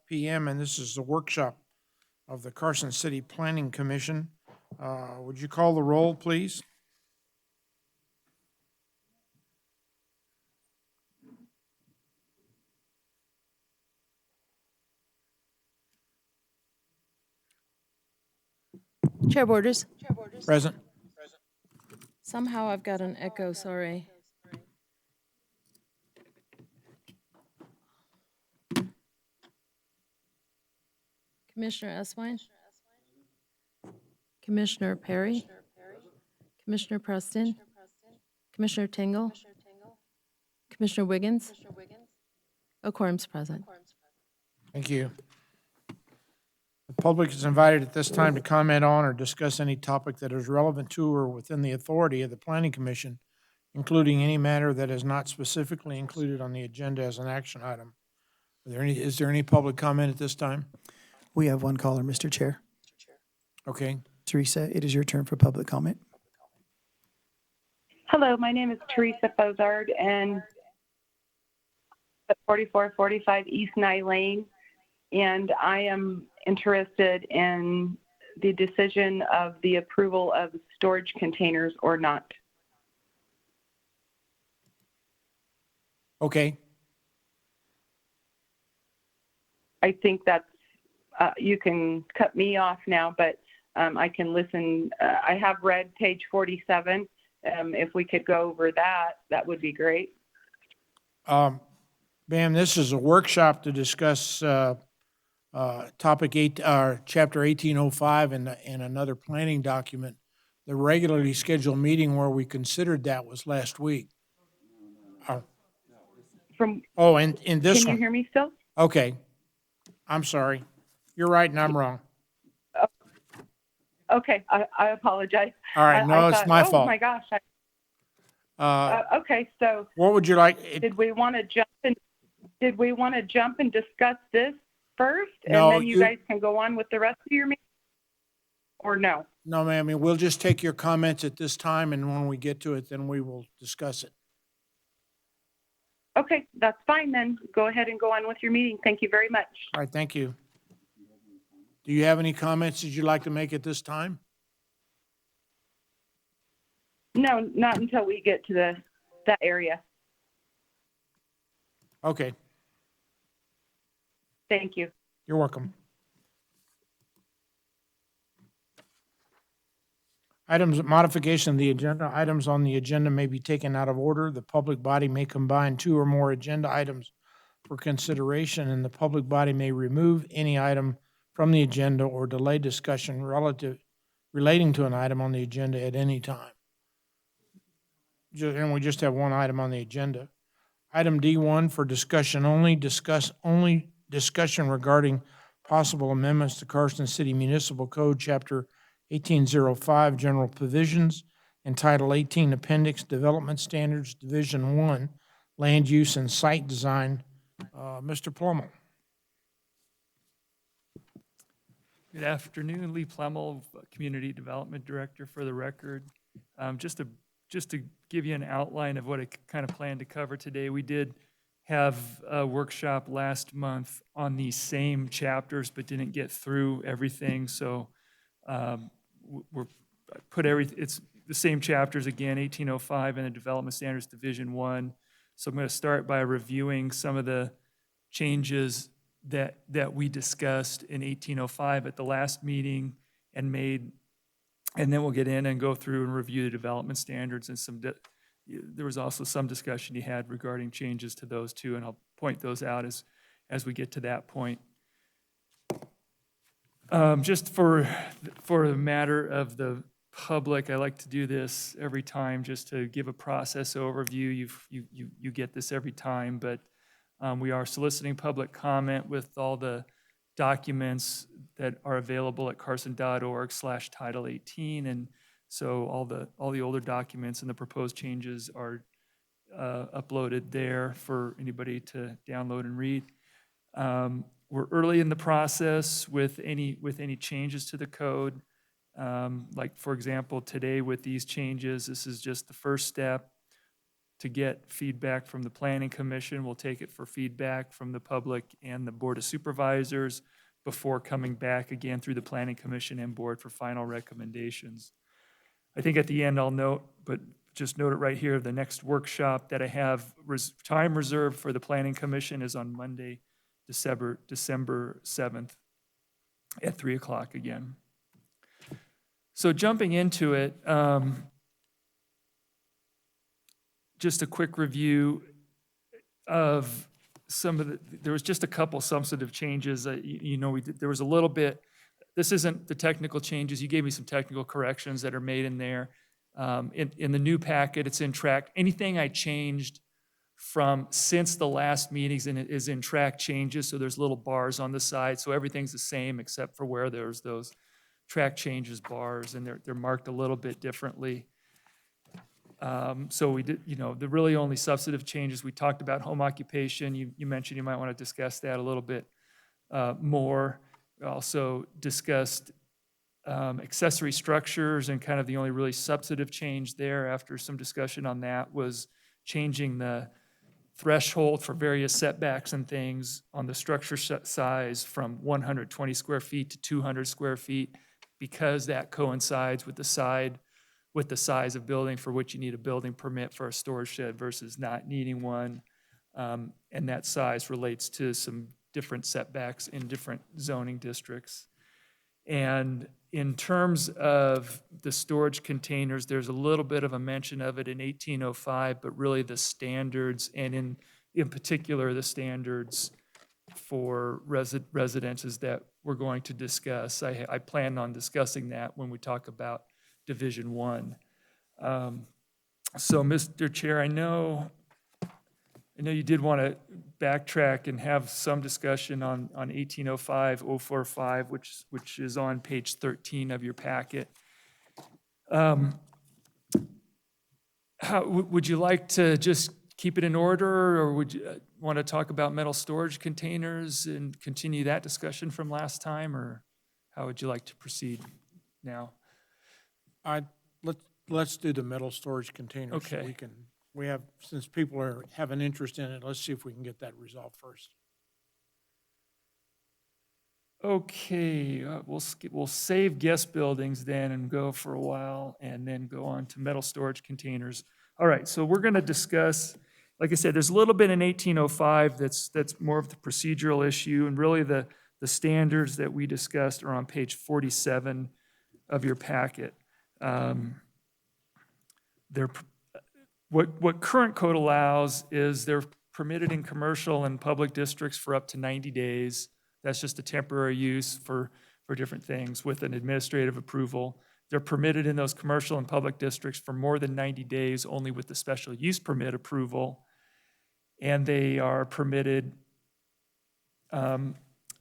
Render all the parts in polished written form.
p.m., and this is the workshop of the Carson City Planning Commission. Would you call the roll, please? Chair Borders. Present. Somehow I've got an echo, sorry. Commissioner Eswine? Commissioner Perry? Commissioner Preston? Commissioner Tingle? Commissioner Wiggins? A quorum's present. Thank you. The public is invited at this time to comment on or discuss any topic that is relevant to or within the authority of the Planning Commission, including any matter that is not specifically included on the agenda as an action item. Is there any public comment at this time? We have one caller, Mr. Chair. Okay. Teresa, it is your turn for public comment. Hello, my name is Teresa Bozard, and at 4445 East Nye Lane, and I am interested in the decision of the approval of storage containers or not. Okay. I think that's, you can cut me off now, but I can listen. I have read page 47. If we could go over that, that would be great. Ma'am, this is a workshop to discuss topic 8, chapter 1805 and another planning document. The regularly scheduled meeting where we considered that was last week. And in this one. Can you hear me still? Okay. I'm sorry. You're right and I'm wrong. Okay, I apologize. All right, no, it's my fault. Oh my gosh. Okay, so What would you like? did we want to jump and discuss this first, No, and then you guys can go on with the rest of your meeting, or no? No, ma'am, we'll just take your comments at this time, and when we get to it, then we will discuss it. Okay, that's fine then. Go ahead and go on with your meeting. Thank you very much. All right, thank you. Do you have any comments that you'd like to make at this time? No, not until we get to that area. Okay, Thank you. you're welcome. Modification of the agenda. Items on the agenda may be taken out of order. The public body may combine 2 or more agenda items for consideration, and the public body may remove any item from the agenda or delay discussion relating to an item on the agenda at any time. And we just have one item on the agenda. Item D1 for discussion only, discussion regarding possible amendments to Carson City Municipal Code, Chapter 1805, General Provisions, and Title 18, Appendix Development Standards, Division 1, Land Use and Site Design. Mr. Plummel. Good afternoon, Lee Plummel, Community Development Director for the record. Just to give you an outline of what I kind of plan to cover today, we did have a workshop last month on these same chapters, but didn't get through everything. So it's the same chapters again, 1805 and the Development Standards Division 1. So I'm going to start by reviewing some of the changes that we discussed in 1805 at the last meeting and made, and then we'll get in and go through and review the development standards, and there was also some discussion you had regarding changes to those too, and I'll point those out as we get to that point. Just for the matter of the public, I like to do this every time just to give a process overview. You get this every time, but we are soliciting public comment with all the documents that are available at carson.org/Title 18, and so all the older documents and the proposed changes are uploaded there for anybody to download and read. We're early in the process with any changes to the code. Like, for example, today with these changes, this is just the first step. to get feedback from the Planning Commission. We'll take it for feedback from the public and the Board of Supervisors before coming back again through the Planning Commission and Board for final recommendations. I think at the end I'll note, but just note it right here, the next workshop that I have time reserved for the Planning Commission is on Monday, December 7th at 3 o'clock again. So jumping into it, just a quick review of some of there was just a couple substantive changes. There was a little bit, this isn't the technical changes. You gave me some technical corrections that are made in there. In the new packet, it's in track. Anything I changed from since the last meetings and it is in track changes, so there's little bars on the side, so everything's the same except for where there's those track changes bars, and they're marked a little bit differently. So we did, the really only substantive changes, we talked about home occupation. You mentioned you might want to discuss that a little bit more. We also discussed accessory structures, and kind of the only really substantive change there after some discussion on that was changing the threshold for various setbacks and things on the structure size from 120 square feet to 200 square feet, because that coincides with the size of building for which you need a building permit for a storage shed versus not needing one. And that size relates to some different setbacks in different zoning districts. And in terms of the storage containers, there's a little bit of a mention of it in 1805, but really the standards, and in particular, the standards for residences that we're going to discuss. I plan on discussing that when we talk about Division 1. So, Mr. Chair, I know you did want to backtrack and have some discussion on 1805-045, which is on page 13 of your packet. Would you like to just keep it in order, or would you want to talk about metal storage containers and continue that discussion from last time, or how would you like to proceed now? Let's do the metal storage containers. So Okay. Since people have an interest in it, let's see if we can get that resolved first. Okay, we'll save guest buildings then and go for a while, and then go on to metal storage containers. All right, so we're going to discuss, like I said, there's a little bit in 1805 that's more of the procedural issue, and really the standards that we discussed are on page 47 of your packet. What current code allows is they're permitted in commercial and public districts for up to 90 days. That's just a temporary use for different things with an administrative approval. They're permitted in those commercial and public districts for more than 90 days, only with the special use permit approval. And they are permitted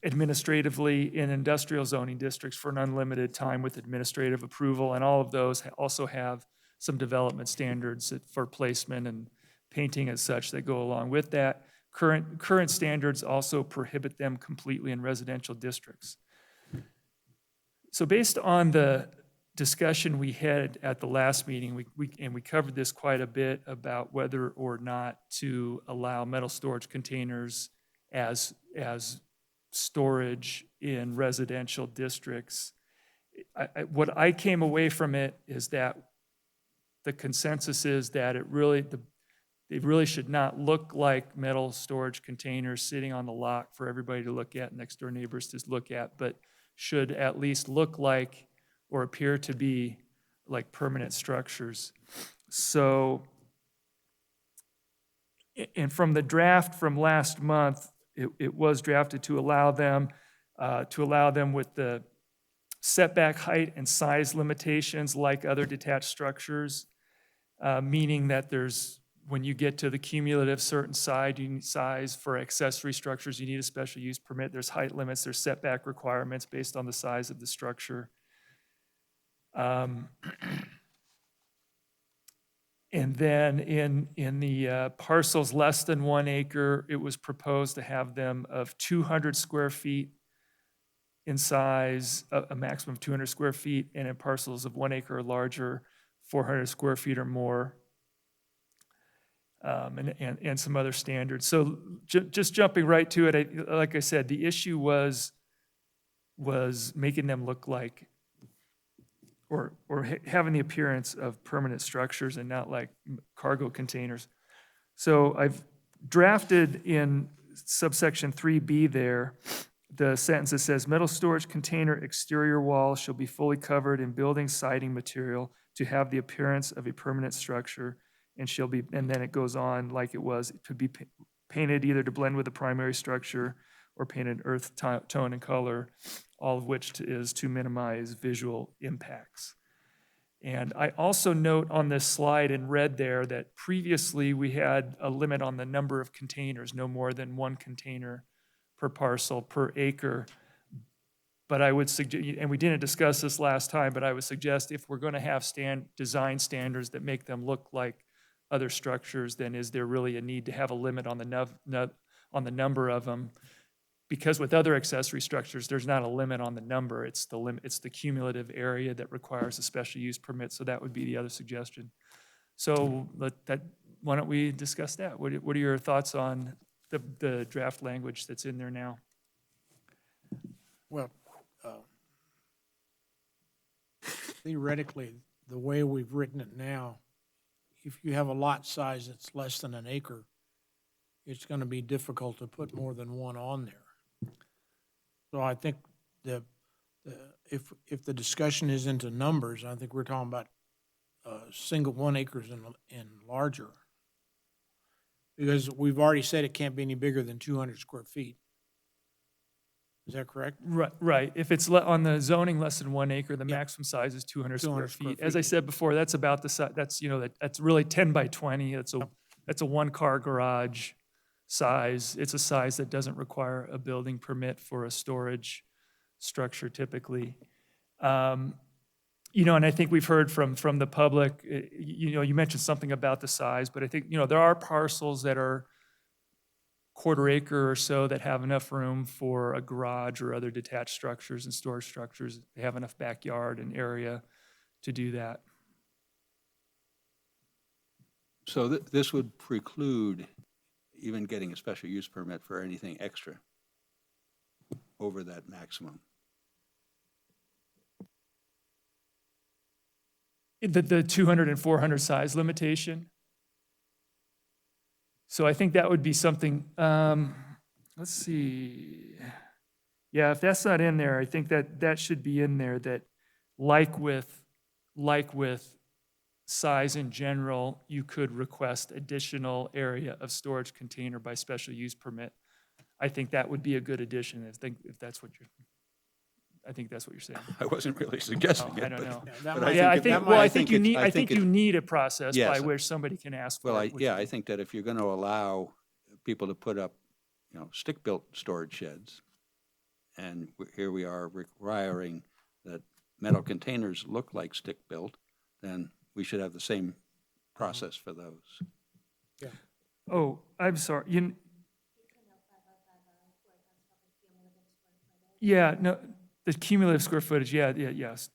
administratively in industrial zoning districts for an unlimited time with administrative approval. And all of those also have some development standards for placement and painting as such that go along with that. Current standards also prohibit them completely in residential districts. So based on the discussion we had at the last meeting, we covered this quite a bit about whether or not to allow metal storage containers as storage in residential districts. What I came away from it is that the consensus is that they really should not look like metal storage containers sitting on the lot for everybody to look at, next door neighbors to look at, but should at least look like or appear to be like permanent structures. So, and from the draft from last month, it was drafted to allow them with the setback height and size limitations like other detached structures, meaning that when you get to the cumulative certain size for accessory structures, you need a special use permit. There's height limits, there's setback requirements based on the size of the structure. And then in the parcels less than 1 acre, it was proposed to have them of 200 square feet in size, a maximum of 200 square feet, and in parcels of 1 acre or larger, 400 square feet or more. and some other standards. So just jumping right to it, like I said, the issue was making them look like, or having the appearance of permanent structures and not like cargo containers. So I've drafted in subsection 3B there, the sentence that says, metal storage container exterior wall shall be fully covered in building siding material to have the appearance of a permanent structure, and then it goes on like it was, to be painted either to blend with the primary structure or painted earth tone and color, all of which is to minimize visual impacts. And I also note on this slide in red there that previously we had a limit on the number of containers, no more than one container per parcel per acre. But I would suggest, and we didn't discuss this last time, but I would suggest if we're going to have design standards that make them look like other structures, then is there really a need to have a limit on the number of them? Because with other accessory structures, there's not a limit on the number. It's the cumulative area that requires a special use permit. So that would be the other suggestion. So why don't we discuss that? What are your thoughts on the draft language that's in there now? Well, theoretically, the way we've written it now, if you have a lot size that's less than an acre, it's going to be difficult to put more than one on there. So I think if the discussion is into numbers, I think we're talking about single 1 acres and larger. Because we've already said it can't be any bigger than 200 square feet. Is that correct? Right. If it's on the zoning less than 1 acre, the maximum size is 200 square 200 square feet. As I feet. said before, that's about the size. That's really 10 by 20. That's a 1-car garage size. It's a size that doesn't require a building permit for a storage structure typically. And I think we've heard from the public, you mentioned something about the size, but I think, there are parcels that are quarter acre or so that have enough room for a garage or other detached structures and storage structures. They have enough backyard and area to do that. So this would preclude even getting a special use permit for anything extra over that maximum. The 200 and 400 size limitation. So I think that would be something, let's see. Yeah, if that's not in there, I think that should be in there, that like with size in general, you could request additional area of storage container by special use permit. I think that would be a good addition, if that's what you're, I think that's what you're saying. I wasn't really suggesting Oh, it. I don't know. That but might- Yeah, I it- think, that well, might- I think you need, I think it- you need a process by Yes. which somebody can ask for Well, it. which- I think that if you're going to allow people to put up, stick-built storage sheds, and here we are requiring that metal containers look like stick-built, then we should have the same process for those. Oh, I'm sorry. Yeah, no, the cumulative square footage, yes.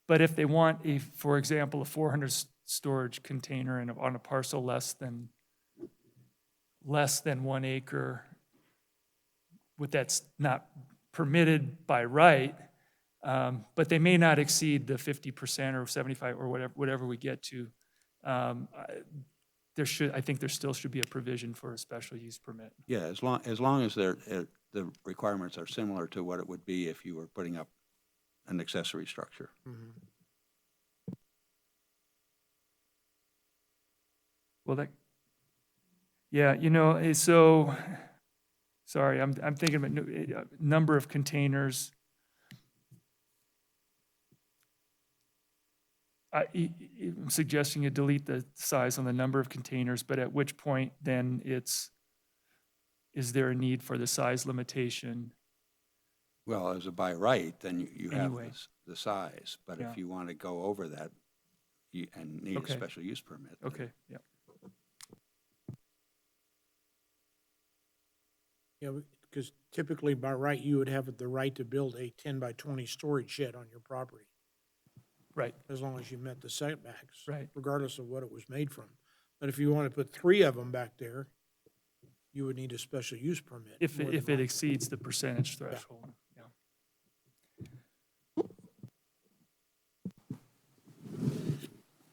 But if they want for example, a 400 storage container on a parcel less than 1 acre, that's not permitted by right, but they may not exceed the 50% or 75 or whatever we get to. I think there still should be a provision for a special use permit. Yeah, as long as the requirements are similar to what it would be if you were putting up an accessory structure. Well, so, sorry, I'm thinking about number of containers. I'm suggesting you delete the size on the number of containers, but at which point then is there a need for the size limitation? Well, as a by right, then you have Anyway. the size, but Yeah. if you want to go over that and need a Okay. special use permit. then- Okay, yeah. Yeah, because typically by right, you would have the right to build a 10 by 20 storage shed on your property. Right, as long as you met the setbacks. Right. Regardless of what it was made from. But if you want to put 3 of them back there, you would need a special use permit. if more it, than if it likely. exceeds the percentage threshold, yeah.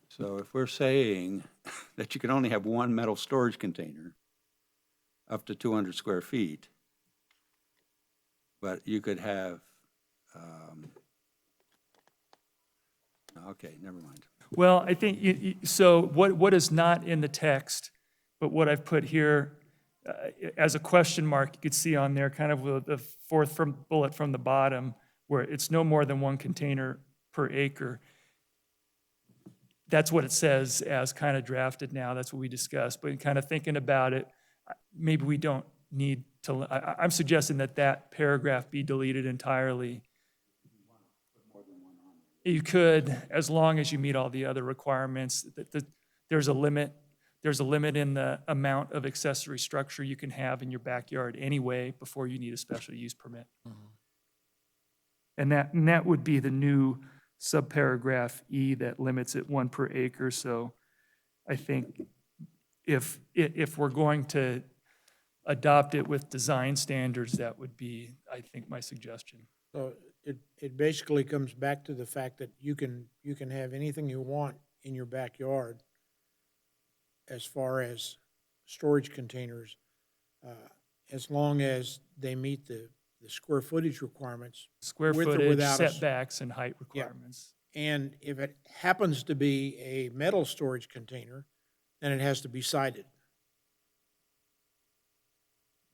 So if we're saying that you can only have one metal storage container up to 200 square feet, but you could have, okay, never mind. Well, I think, so what is not in the text, but what I've put here as a question mark, you could see on there kind of the fourth bullet from the bottom, where it's no more than 1 container per acre. That's what it says as kind of drafted now. That's what we discussed. But in kind of thinking about it, maybe we don't need to, I'm suggesting that that paragraph be deleted entirely. You could, as long as you meet all the other requirements. There's a limit. There's a limit in the amount of accessory structure you can have in your backyard anyway before you need a special use permit. And that would be the new subparagraph E that limits it 1 per acre. So I think if we're going to adopt it with design standards, that would be, I think, my suggestion. So it basically comes back to the fact that you can have anything you want in your backyard as far as storage containers, as long as they meet the square footage requirements. Square With or footage, without a s- setbacks, and height requirements. And if it happens to be a metal storage container, then it has to be sided.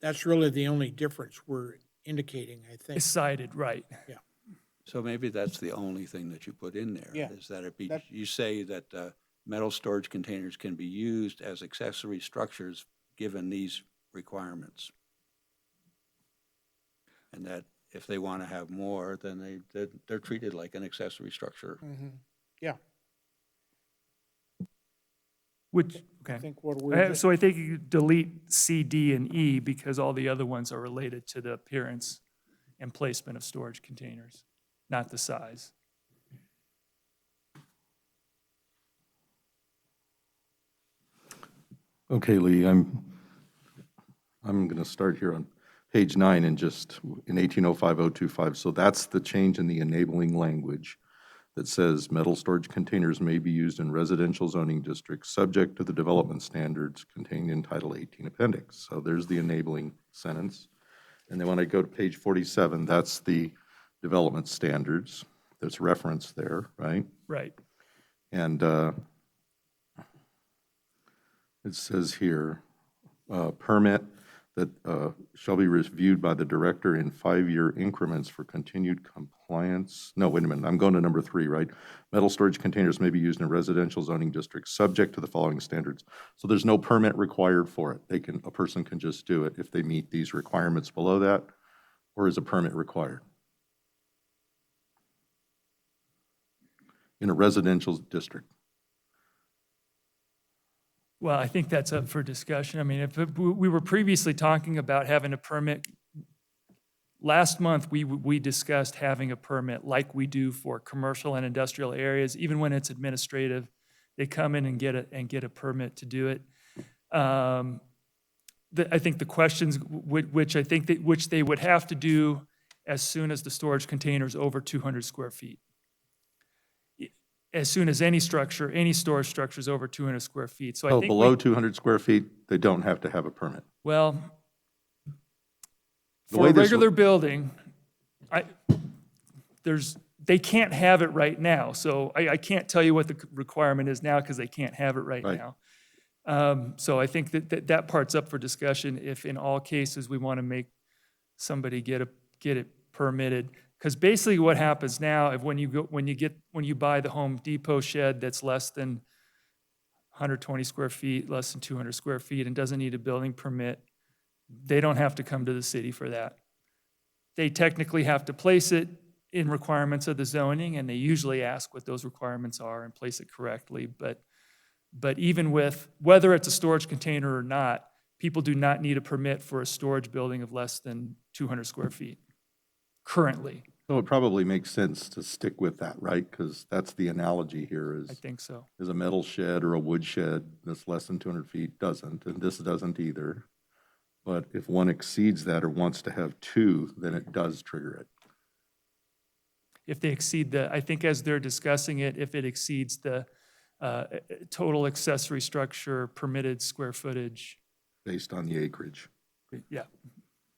That's really the only difference we're indicating, I think. It's cited, right. So maybe that's the only thing that you put in there. Yeah. Is that it be, That- you say that metal storage containers can be used as accessory structures given these requirements. And that if they want to have more, then they're treated like an accessory structure. Mhm. Yeah, Which, I okay. think what we're, So I think you could delete C, D, and E because all the other ones are related to the appearance and placement of storage containers, not the size. Okay, Lee, I'm going to start here on page 9 and just in 1805025. So that's the change in the enabling language that says metal storage containers may be used in residential zoning districts subject to the development standards contained in Title 18 Appendix. So there's the enabling sentence. And then when I go to page 47, that's the development standards that's referenced there, right? Right. And it says here, permit that shall be reviewed by the director in 5-year increments for continued compliance. No, wait a minute, I'm going to number 3, right? Metal storage containers may be used in residential zoning districts subject to the following standards. So there's no permit required for it. A person can just do it if they meet these requirements below that, or is a permit required? In a residential district. Well, I think that's up for discussion. I mean, we were previously talking about having a permit. Last month, we discussed having a permit like we do for commercial and industrial areas. Even when it's administrative, they come in and get a permit to do it. I think the questions which they would have to do as soon as the storage container is over 200 square feet. As soon as any storage structure is over 200 square feet. So I Oh, think below 200 square feet, they don't have to have a permit. well, The for way a this- regular building, they can't have it right now. So I can't tell you what the requirement is now because they can't have it right Right. now. So I think that part's up for discussion if in all cases we want to make somebody get it permitted. Because basically what happens now, if when you buy the Home Depot shed that's less than 120 square feet, less than 200 square feet, and doesn't need a building permit, they don't have to come to the city for that. They technically have to place it in requirements of the zoning, and they usually ask what those requirements are and place it correctly. But even with, whether it's a storage container or not, people do not need a permit for a storage building of less than 200 square feet currently. So it probably makes sense to stick with that, right? Because that's the analogy here I is, think so. is a metal shed or a wood shed that's less than 200 feet doesn't, and this doesn't either. But if one exceeds that or wants to have two, then it does trigger it. If they exceed the, I think as they're discussing it, if it exceeds the total accessory structure permitted square footage, Based on the acreage. yeah,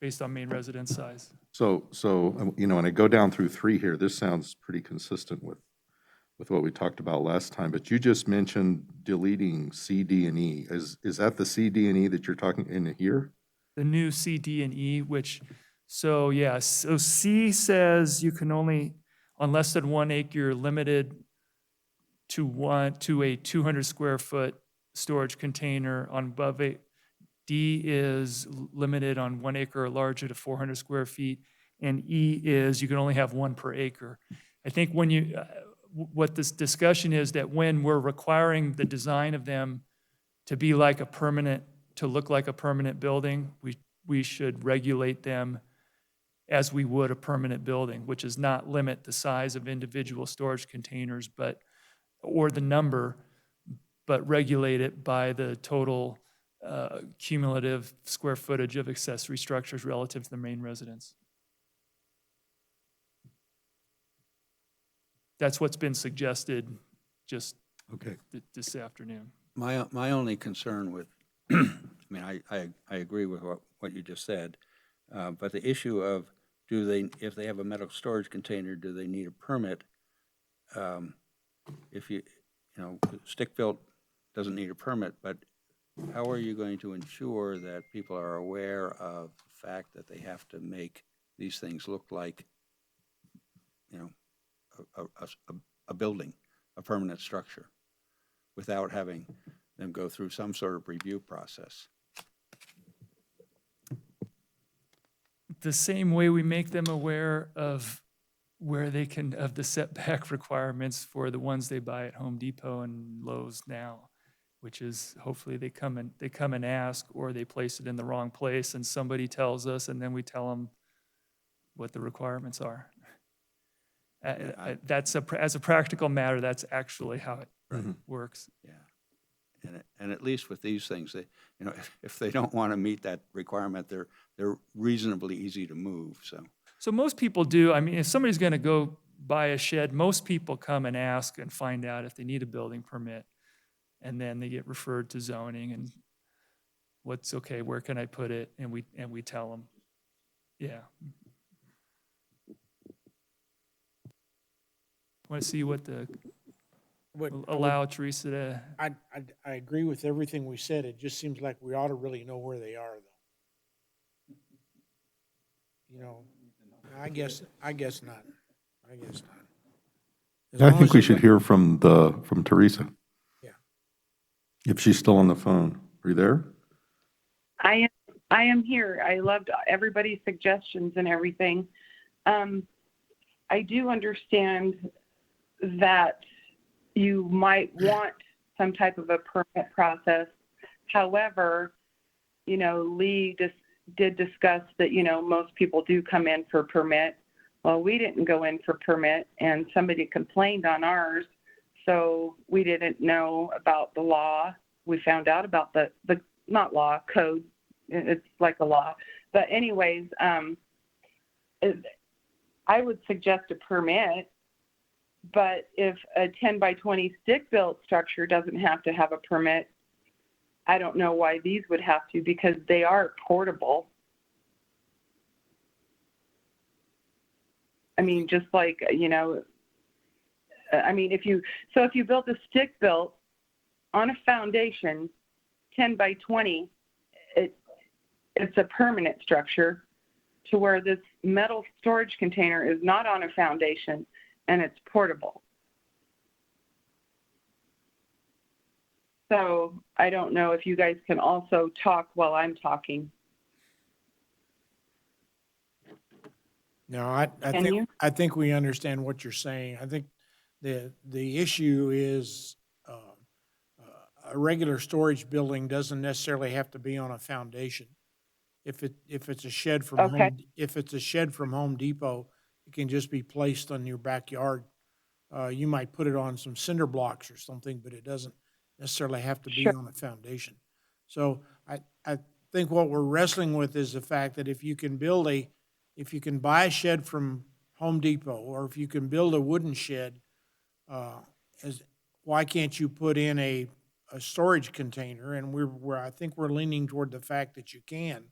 based on main residence size. So, you know, when I go down through 3 here, this sounds pretty consistent with what we talked about last time, but you just mentioned deleting C, D, and E. Is that the C, D, and E that you're talking in here? The new C, D, and E, which, so yeah, so C says you can only, on less than 1 acre, you're limited to a 200 square foot storage container. On above it, D is limited on 1 acre or larger to 400 square feet, and E is you can only have 1 per acre. I think when you, what this discussion is that when we're requiring the design of them to be like a permanent, to look like a permanent building, we should regulate them as we would a permanent building, which is not limit the size of individual storage containers, but, or the number, but regulate it by the total cumulative square footage of accessory structures relative to the main residence. That's what's been suggested just Okay. this afternoon. My only concern with, I mean, I agree with what you just said, but the issue of if they have a metal storage container, do they need a permit? If you know, stick-built doesn't need a permit, but how are you going to ensure that people are aware of the fact that they have to make these things look like, you know, a building, a permanent structure, without having them go through some sort of review process? The same way we make them aware of where they can, of the setback requirements for the ones they buy at Home Depot and Lowe's now, which is hopefully they come and ask, or they place it in the wrong place and somebody tells us and then we tell them what the requirements are. That's as a practical matter, that's actually how it works. Yeah. And at least with these things, they, you know, if they don't want to meet that requirement, they're reasonably easy to move, so. So most people do. I mean, if somebody's going to go buy a shed, most people come and ask and find out if they need a building permit. And then they get referred to zoning and what's okay, where can I put it? And we tell them, yeah. Want to see what the, allow Teresa to, I agree with everything we said. It just seems like we ought to really know where they are, though. You know, I guess not. I guess not. As I long think as we it- should hear from Teresa. Yeah. If she's still on the phone. Are you there? I am here. I loved everybody's suggestions and everything. I do understand that you might want some type of a permit process. However, you know, Lee did discuss that, you know, most people do come in for permit. Well, we didn't go in for permit and somebody complained on ours. So we didn't know about the law. We found out about the not law, code. It's like a law. But anyways, I would suggest a permit, but if a 10 by 20 stick-built structure doesn't have to have a permit, I don't know why these would have to, because they are portable. I mean, just like, you know, I mean, if you built a stick-built on a foundation, 10 by 20, it's a permanent structure, to where this metal storage container is not on a foundation and it's portable. So I don't know if you guys can also talk while I'm talking. No, I think we understand what you're saying. I think the issue is a regular storage building doesn't necessarily have to be on a foundation. If it's a shed from Okay. Home Depot, it can just be placed on your backyard. You might put it on some cinder blocks or something, but it doesn't necessarily have to be Sure. on a foundation. So I think what we're wrestling with is the fact that if you can buy a shed from Home Depot, or if you can build a wooden shed, why can't you put in a storage container? And I think we're leaning toward the fact that you can.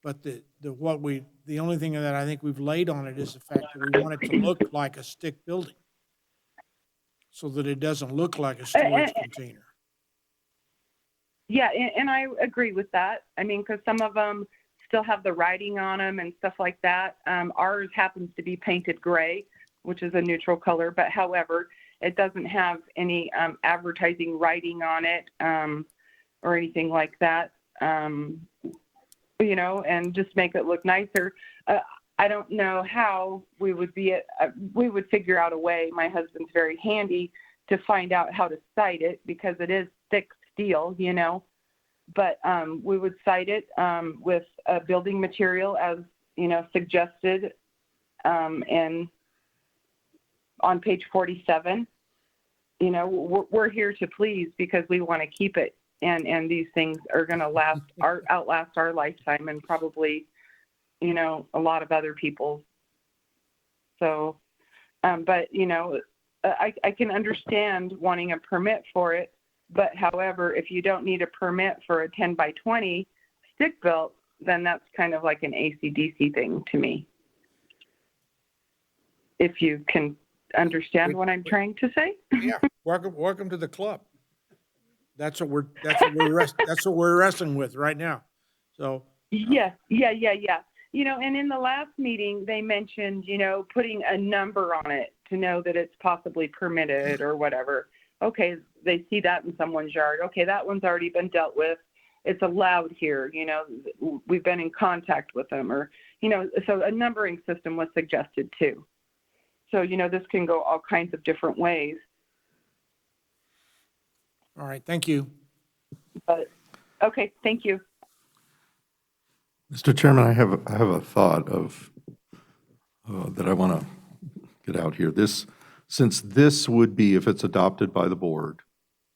But the only thing that I think we've laid on it is the fact that we want it to look like a stick building, so that it doesn't look like a storage container. Yeah, and I agree with that. I mean, because some of them still have the writing on them and stuff like that. Ours happens to be painted gray, which is a neutral color, but however, it doesn't have any advertising writing on it or anything like that, you know, and just make it look nicer. I don't know how we would figure out a way. My husband's very handy to find out how to cite it, because it is thick steel, you know, but we would cite it with a building material as, you know, suggested and on page 47. You know, we're here to please because we want to keep it, and these things are going to outlast our lifetime, and probably, you know, a lot of other people's. So, but, you know, I can understand wanting a permit for it, but however, if you don't need a permit for a 10 by 20 stick built, then that's kind of like an AC/DC thing to me. If you can understand what I'm trying to say. Yeah, welcome to the club. That's what we're wrestling with right now. So Yeah. You know, and in the last meeting, they mentioned, you know, putting a number on it to know that it's possibly permitted or whatever. Okay, they see that in someone's yard. Okay, that one's already been dealt with. It's allowed here, you know, we've been in contact with them, or, you know, so a numbering system was suggested too. So, you know, this can go all kinds of different ways. all right, thank you. But, okay, thank you. Mr. Chairman, I have a thought of, that I want to get out here. Since this would be, if it's adopted by the board,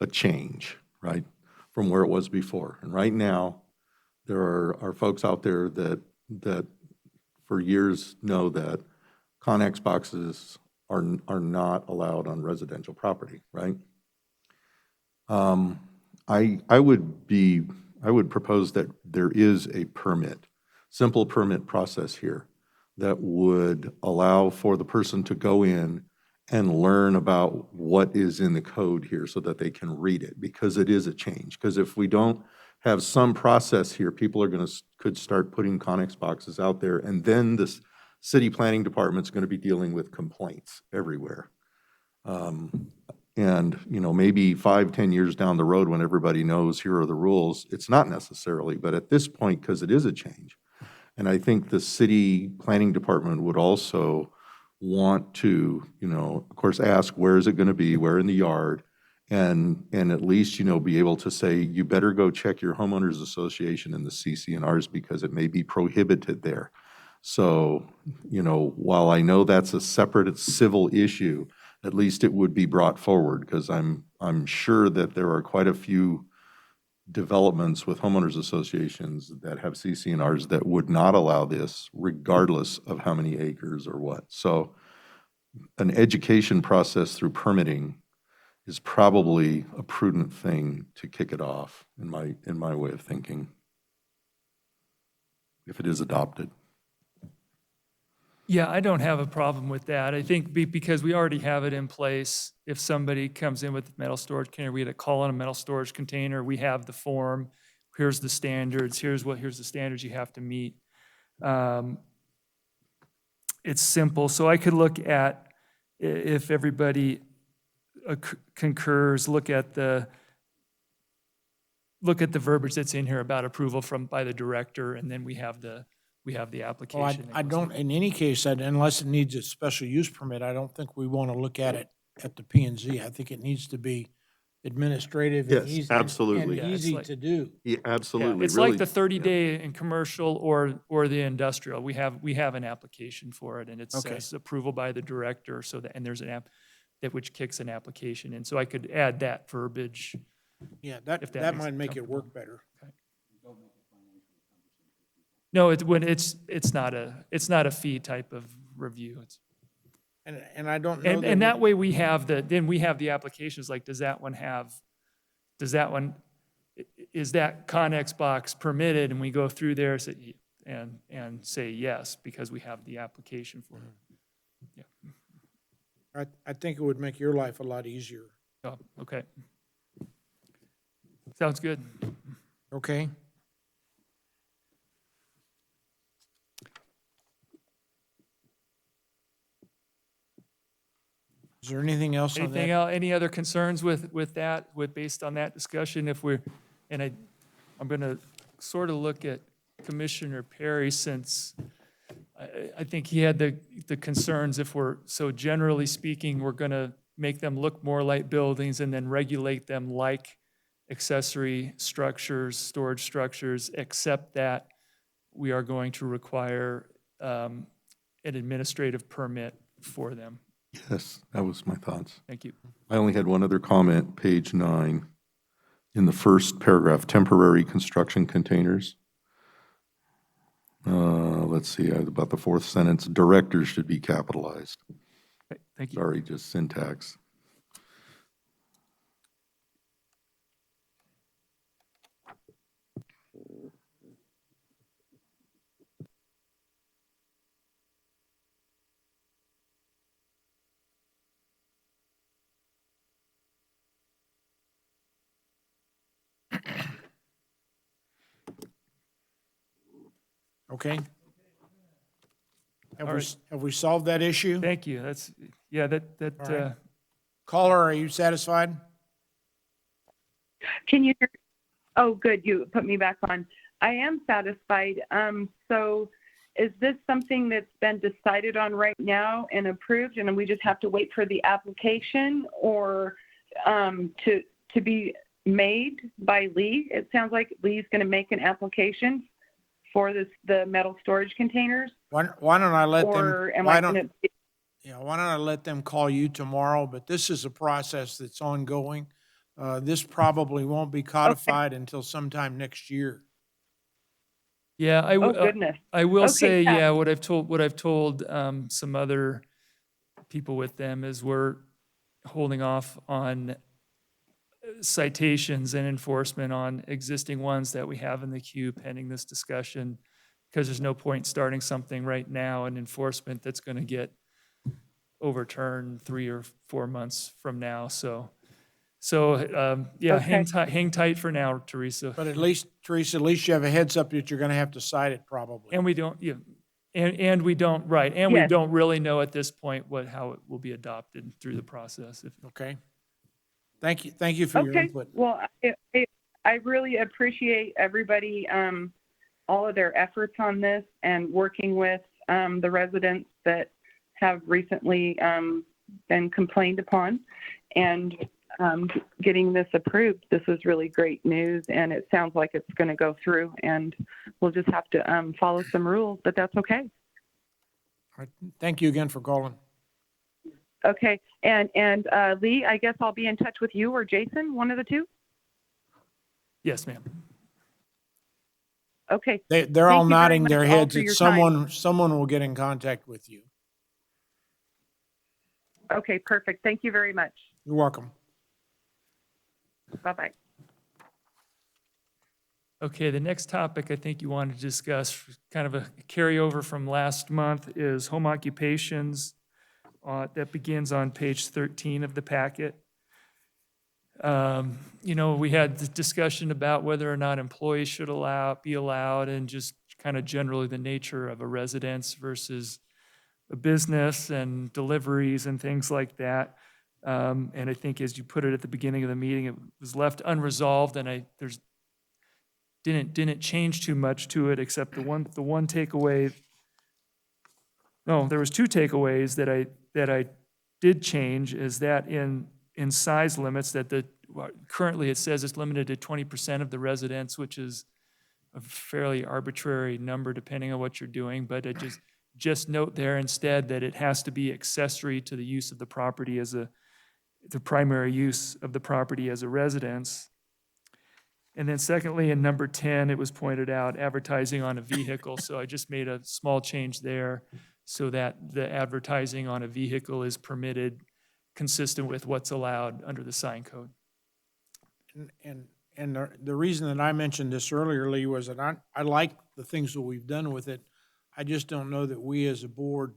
a change, right, from where it was before. And right now, there are folks out there that for years know that Connex boxes are not allowed on residential property, right? I would propose that there is a simple permit process here that would allow for the person to go in and learn about what is in the code here so that they can read it, because it is a change. Because if we don't have some process here, people are could start putting Connex boxes out there, and then this city planning department's going to be dealing with complaints everywhere. And, you know, maybe 5-10 years down the road, when everybody knows here are the rules, it's not necessarily, but at this point, because it is a change. And I think the city planning department would also want to, you know, of course, ask, where is it going to be, where in the yard? And at least, you know, be able to say, you better go check your homeowners association and the CC&Rs, because it may be prohibited there. So, you know, while I know that's a separate civil issue, at least it would be brought forward, because I'm sure that there are quite a few developments with homeowners associations that have CC&Rs that would not allow this, regardless of how many acres or what. So an education process through permitting is probably a prudent thing to kick it off, in my way of thinking, if it is adopted. Yeah, I don't have a problem with that. I think because we already have it in place, if somebody comes in with a metal storage container, we had a call on a metal storage container, we have the form, here's the standards, here's the standards you have to meet. It's simple. So I could look at, if everybody concurs, look at the verbiage that's in here about approval by the director, and then we have the Well, application. I don't, in any case, unless it needs a special use permit, I don't think we want to look at it at the P&Z. I think it needs to be administrative Yes, and easy. absolutely. And Yeah, it's easy like- to do. Yeah, Yeah, absolutely. it's like really. the 30-day in commercial or the industrial. We have an application for it, and it Okay. says approval by the director, so that, and there's an app that which kicks an application in. So I could add that verbiage. Yeah, that, If that that makes might it make it comfortable. work better. No, it's not a fee type of review. It's, And I don't know and that way we have the applications, like, does that one, is that Connex box permitted? And we go through there and say yes, because we have the application for it. Yeah. I think it would make your life a lot easier. Oh, okay. Sounds good. Okay? Is there anything else on Anything that? else, any other concerns with that, based on that discussion? I'm going to sort of look at Commissioner Perry, since I think he had the concerns, so generally speaking, we're going to make them look more like buildings and then regulate them like accessory structures, storage structures, except that we are going to require an administrative permit for them. Yes, that was my thoughts. Thank you. I only had one other comment, page 9, in the first paragraph, temporary construction containers. Let's see, about the fourth sentence, directors should be capitalized. Okay, thank you. Sorry, just syntax. Okay? All right. Have we solved that issue? Thank you. Yeah, All right. Caller, are you satisfied? Can you hear? Oh, good. You put me back on. I am satisfied. So is this something that's been decided on right now and approved, and we just have to wait for the application, or to be made by Lee? It sounds like Lee's going to make an application for the metal storage containers. Why don't I let them, Or am why I don't, going to? why don't I let them call you tomorrow? But this is a process that's ongoing. This probably won't be codified until sometime next year. Yeah, Oh, goodness. I will Okay, say, yeah. yeah, what I've told some other people with them is we're holding off on citations and enforcement on existing ones that we have in the queue pending this discussion, because there's no point starting something right now in enforcement that's going to get overturned 3 or 4 months from now. So yeah, Okay. hang tight for now, Teresa. But at least, Teresa, at least you have a heads up that you're gonna have to cite it probably. And we don't, yeah, and we don't, right, and we Yes. don't really know at this point how it will be adopted through the process. Okay? Thank you for your Okay. input. Well, I really appreciate everybody, all of their efforts on this and working with the residents that have recently been complained upon, and getting this approved. This was really great news, and it sounds like it's going to go through, and we'll just have to follow some rules, but that's okay. All right. Thank you again for calling. Okay, and Lee, I guess I'll be in touch with you or Jason, one of the two? Yes, ma'am. Okay, They're all Thank you very nodding much their all heads. for your It's time. someone will get in contact with you. okay, perfect. Thank you very much. You're welcome. Bye-bye. Okay, the next topic I think you want to discuss, kind of a carryover from last month, is home occupations. That begins on page 13 of the packet. We had the discussion about whether or not employees should be allowed, and just kind of generally the nature of a residence versus a business and deliveries and things like that. And I think, as you put it at the beginning of the meeting, it was left unresolved, and didn't change too much to it, except the one takeaway. No, there was 2 takeaways that I did change, is that in size limits, that currently it says it's limited to 20% of the residents, which is a fairly arbitrary number depending on what you're doing, but it just note there instead that it has to be accessory to the use of the property as the primary use of the property as a residence. And then secondly, in number 10, it was pointed out advertising on a vehicle. So I just made a small change there so that the advertising on a vehicle is permitted consistent with what's allowed under the sign code. And the reason that I mentioned this earlier, Lee, was that I like the things that we've done with it. I just don't know that we as a board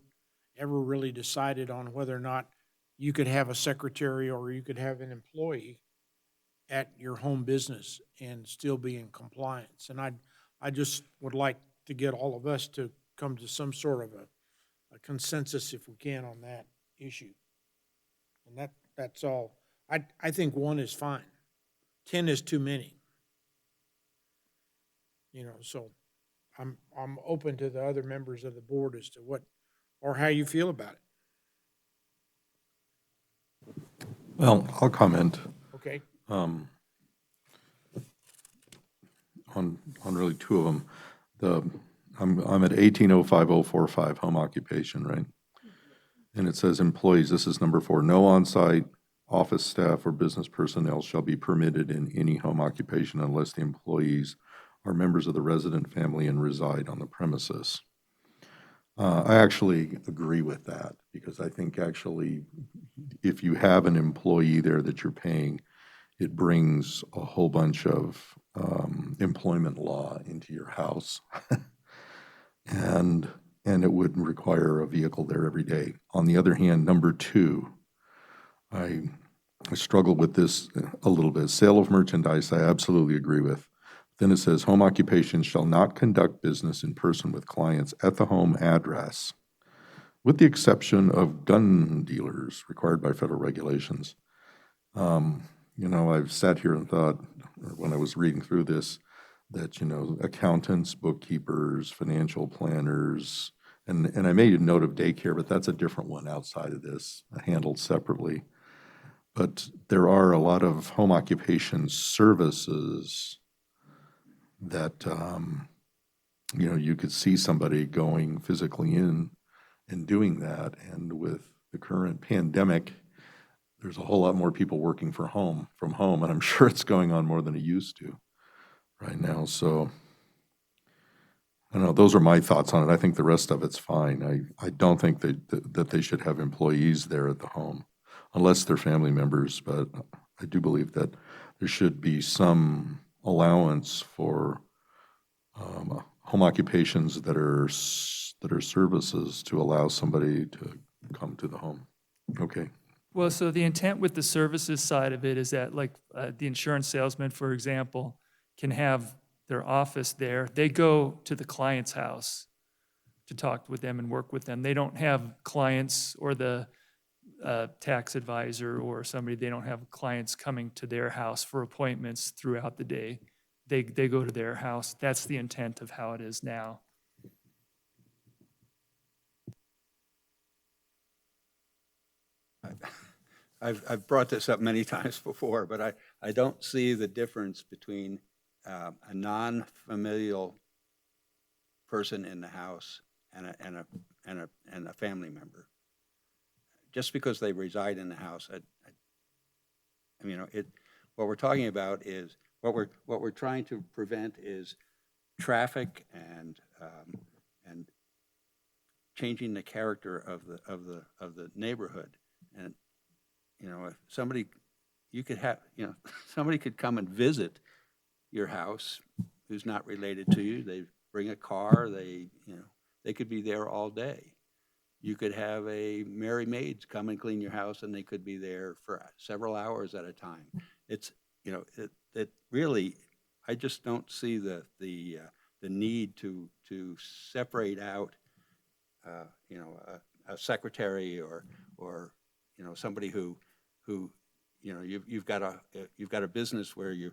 ever really decided on whether or not you could have a secretary or you could have an employee at your home business and still be in compliance. And I just would like to get all of us to come to some sort of a consensus, if we can, on that issue. And that's all. I think 1 is fine. 10 is too many. You know, so I'm open to the other members of the board as to what, or how you feel about it. Well, I'll comment Okay? on really 2 of them. I'm at 1805045 home occupation, right? And it says employees, this is number 4, no on-site office staff or business personnel shall be permitted in any home occupation unless the employees are members of the resident family and reside on the premises. I actually agree with that because I think actually if you have an employee there that you're paying, it brings a whole bunch of employment law into your house. and it would require a vehicle there every day. On the other hand, number 2, I struggle with this a little bit. Sale of merchandise, I absolutely agree with. Then it says, home occupation shall not conduct business in person with clients at the home address, with the exception of gun dealers required by federal regulations. You know, I've sat here and thought, when I was reading through this, that, you know, accountants, bookkeepers, financial planners, and I made a note of daycare, but that's a different one outside of this, handled separately. But there are a lot of home occupation services that, you know, you could see somebody going physically in and doing that. And with the current pandemic, there's a whole lot more people working from home, and I'm sure it's going on more than it used to right now. So I don't know, those are my thoughts on it. I think the rest of it's fine. I don't think that they should have employees there at the home unless they're family members, but I do believe that there should be some allowance for home occupations that are services to allow somebody to come to the home. Okay. Well, so the intent with the services side of it is that, like, the insurance salesman, for example, can have their office there. They go to the client's house to talk with them and work with them. They don't have clients, or the tax advisor or somebody, they don't have clients coming to their house for appointments throughout the day. They go to their house. That's the intent of how it is now. I've brought this up many times before, but I don't see the difference between a non-familial person in the house and a family member. Just because they reside in the house, I mean, what we're talking about is what we're trying to prevent is traffic and changing the character of the neighborhood. And you know, if somebody somebody could come and visit your house who's not related to you. They bring a car. They could be there all day. You could have a Merry Maids come and clean your house, and they could be there for several hours at a time. It's, you know, it really, I just don't see the need to separate out, you know, a secretary or you know, somebody who you know, you've got a business where you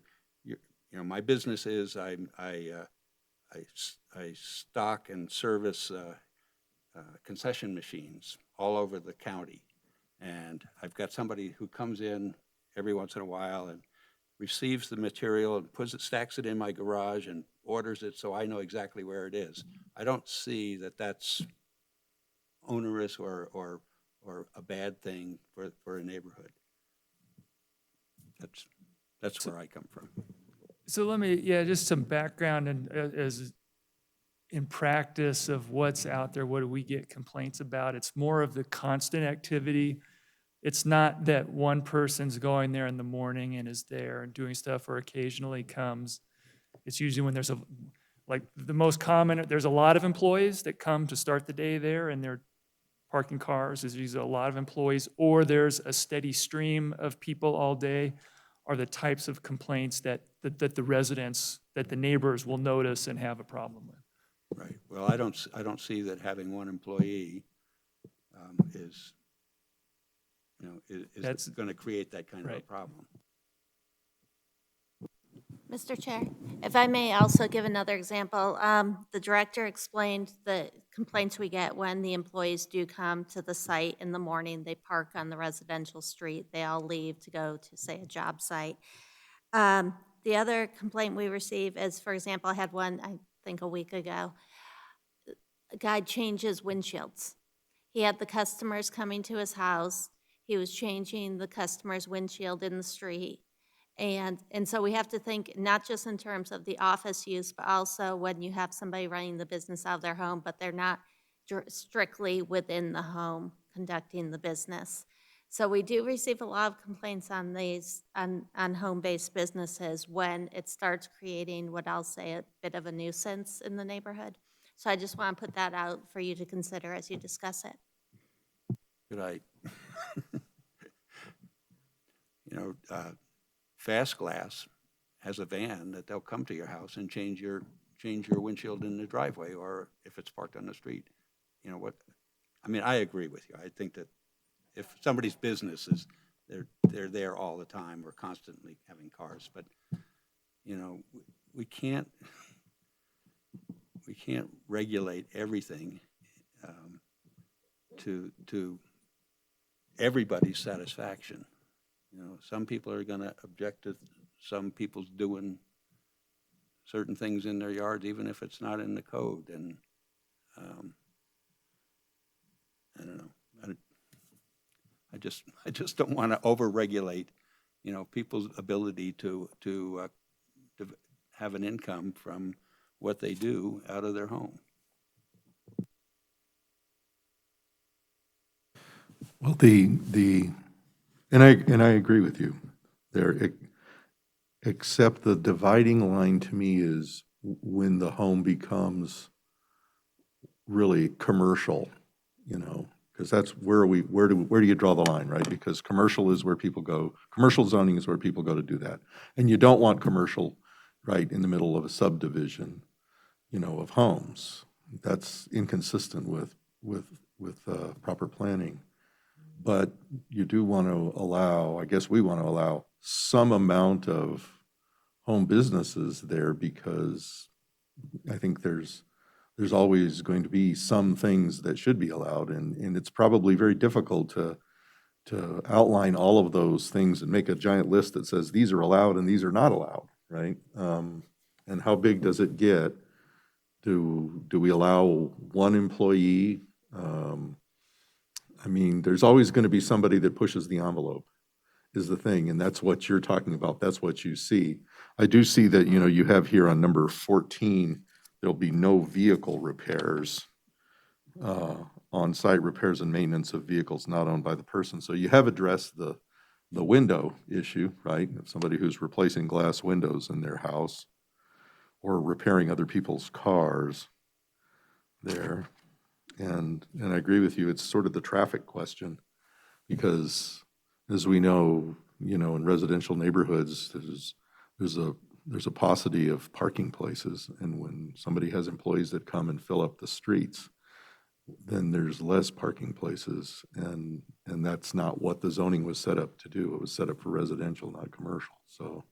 know, my business is I stock and service concession machines all over the county, and I've got somebody who comes in every once in a while receives the material and stacks it in my garage and orders it so I know exactly where it is. I don't see that that's onerous or a bad thing for a neighborhood. That's where I come from. So let me, yeah, just some background and as in practice of what's out there, what do we get complaints about? It's more of the constant activity. It's not that one person's going there in the morning and is there and doing stuff or occasionally comes. It's usually when there's like the most common, there's a lot of employees that come to start the day there and they're parking cars. There's usually a lot of employees, or there's a steady stream of people all day, are the types of complaints that the residents, that the neighbors will notice and have a problem with. Right. Well, I don't see that having one employee is That's- going to create that kind of a Right. problem. Mr. Chair, if I may also give another example, the director explained the complaints we get when the employees do come to the site in the morning. They park on the residential street. They all leave to go to, say, a job site. The other complaint we receive is, for example, I had one, I think a week ago. A guy changes windshields. He had the customers coming to his house. He was changing the customer's windshield in the street. And so we have to think not just in terms of the office use, but also when you have somebody running the business out of their home, but they're not strictly within the home conducting the business. So we do receive a lot of complaints on these, on home-based businesses when it starts creating what I'll say a bit of a nuisance in the neighborhood. So I just want to put that out for you to consider as you discuss it. Good night. Fast Glass has a van that they'll come to your house and change your windshield in the driveway, or if it's parked on the street. You know what? I mean, I agree with you. I think that if somebody's business is, they're there all the time, we're constantly having cars, but we can't regulate everything to everybody's satisfaction. Some people are going to object to some people's doing certain things in their yards, even if it's not in the code. And I don't know. I just don't want to over-regulate, people's ability to have an income from what they do out of their home. Well, and I agree with you there, except the dividing line to me is when the home becomes really commercial, because that's where do you draw the line, right? Because commercial is where people go, commercial zoning is where people go to do that. And you don't want commercial right in the middle of a subdivision, of homes. That's inconsistent with proper planning. But you do want to allow, I guess we want to allow some amount of home businesses there, because I think there's always going to be some things that should be allowed, and it's probably very difficult to outline all of those things and make a giant list that says these are allowed and these are not allowed, right? And how big does it get? Do we allow one employee? There's always going to be somebody that pushes the envelope, is the thing, and that's what you're talking about. That's what you see. I do see that, you have here on number 14, there'll be no vehicle repairs, on-site repairs and maintenance of vehicles not owned by the person. So you have addressed the window issue, right? If somebody who's replacing glass windows in their house or repairing other people's cars there. And I agree with you, it's sort of the traffic question, because as we know, in residential neighborhoods, there's a paucity of parking places, and when somebody has employees that come and fill up the streets, then there's less parking places, and that's not what the zoning was set up to do. It was set up for residential, not commercial. So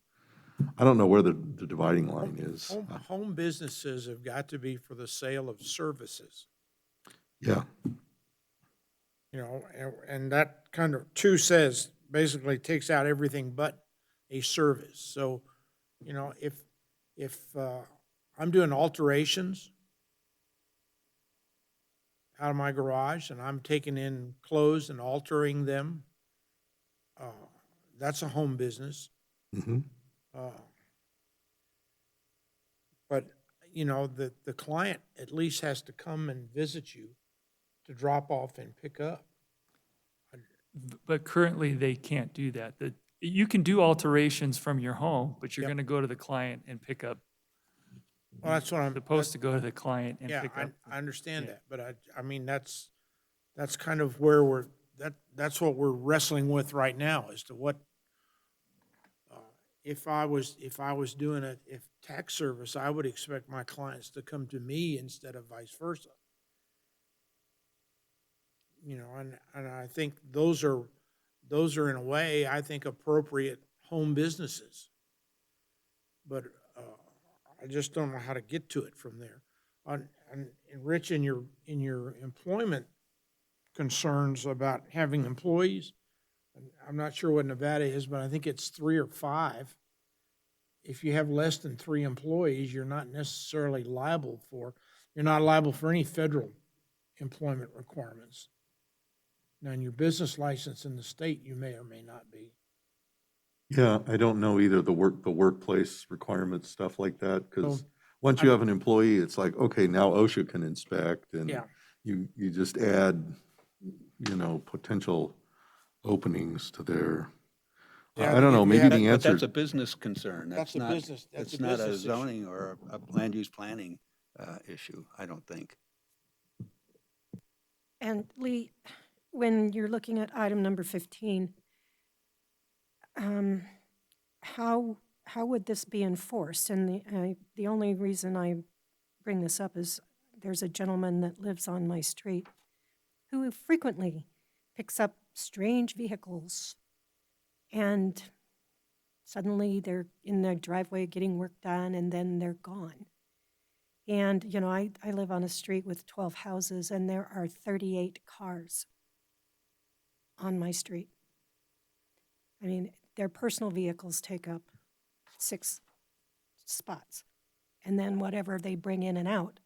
I don't know where the dividing line is. Home businesses have got to be for the sale of services. Yeah, And that kind of basically takes out everything but a service. So, you know, if I'm doing alterations out of my garage and I'm taking in clothes and altering them, that's a home business. Mhm. But, you know, the client at least has to come and visit you to drop off and pick up. But currently, they can't do that. You can do alterations from your home, but you're Yep. going to go to the client and pick up. Well, that's what I'm. Supposed to go to the client and Yeah, pick up. I understand yeah. that, but I mean, that's kind of where that's what we're wrestling with right now as to what, if I was doing if tax service, I would expect my clients to come to me instead of vice versa. You know, and I think those are in a way, I think, appropriate home businesses. But I just don't know how to get to it from there. And Rich, in your employment concerns about having employees, I'm not sure what Nevada is, but I think it's 3 or 5. If you have less than 3 employees, you're not necessarily liable for any federal employment requirements. Now, in your business license in the state, you may or may not be. Yeah, I don't know either, the workplace requirements, stuff like that, because So, once you have an employee, it's like, okay, now OSHA can inspect, and Yeah. you just add, you know, potential openings to their, Yeah, I don't if know, you maybe had- the But answer. that's a business concern. That's a business- that's It's a not a business issue. zoning or a land use planning issue, I don't think. And Lee, when you're looking at item number 15, how would this be enforced? And the only reason I bring this up is there's a gentleman that lives on my street who frequently picks up strange vehicles, and suddenly they're in their driveway getting work done, and then they're gone. And, you know, I live on a street with 12 houses, and there are 38 cars on my street. I mean, their personal vehicles take up 6 spots, and then whatever they bring in and out.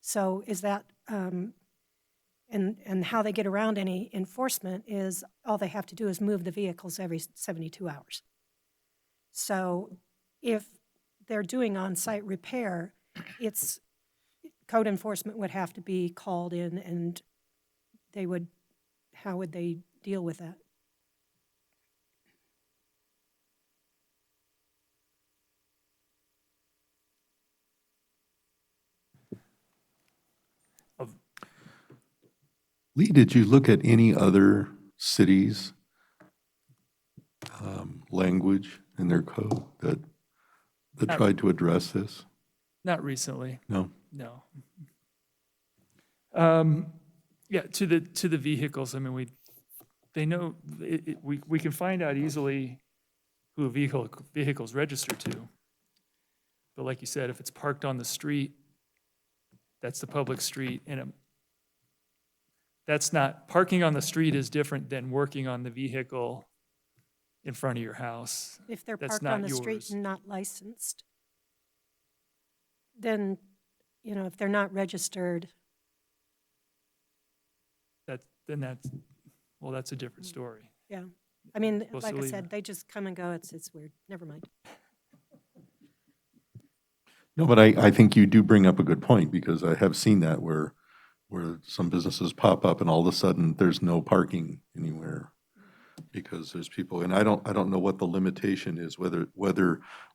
So is that, and how they get around any enforcement is all they have to do is move the vehicles every 72 hours. So if they're doing on-site repair, it's, code enforcement would have to be called in, and how would they deal with that? Lee, did you look at any other cities' language in their code that tried to address this? Not recently, No? no. Yeah, to the vehicles, I mean, they know, we can find out easily who a vehicle's registered to. But like you said, if it's parked on the street, that's the public street, and that's not, parking on the street is different than working on the vehicle in front of your house. If they're That's parked not on the street yours. and not licensed, then, you know, if they're not registered, That's a different story. yeah. I mean, Supposed like to I leave. said, they just come and go. It's weird. Never mind. No, but I think you do bring up a good point, because I have seen that where some businesses pop up and all of a sudden there's no parking anywhere because there's people, and I don't know what the limitation is, whether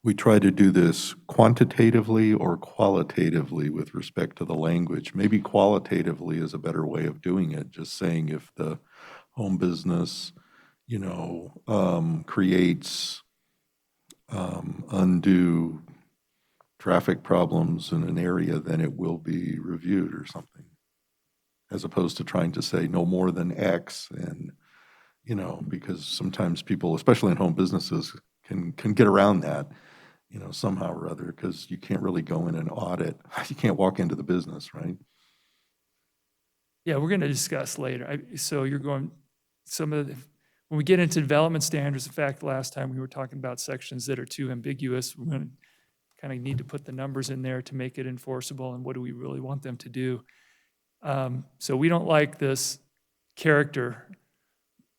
we try to do this quantitatively or qualitatively with respect to the language. Maybe qualitatively is a better way of doing it, just saying if the home business, you know, creates undue traffic problems in an area, then it will be reviewed or something, as opposed to trying to say no more than X. And, you know, because sometimes people, especially in home businesses, can get around that, you know, somehow or other, because you can't really go in and audit. You can't walk into the business, right? Yeah, we're going to discuss later. So you're going, when we get into development standards, in fact, last time we were talking about sections that are too ambiguous, we're going to kind of need to put the numbers in there to make it enforceable, and what do we really want them to do? So we don't like this character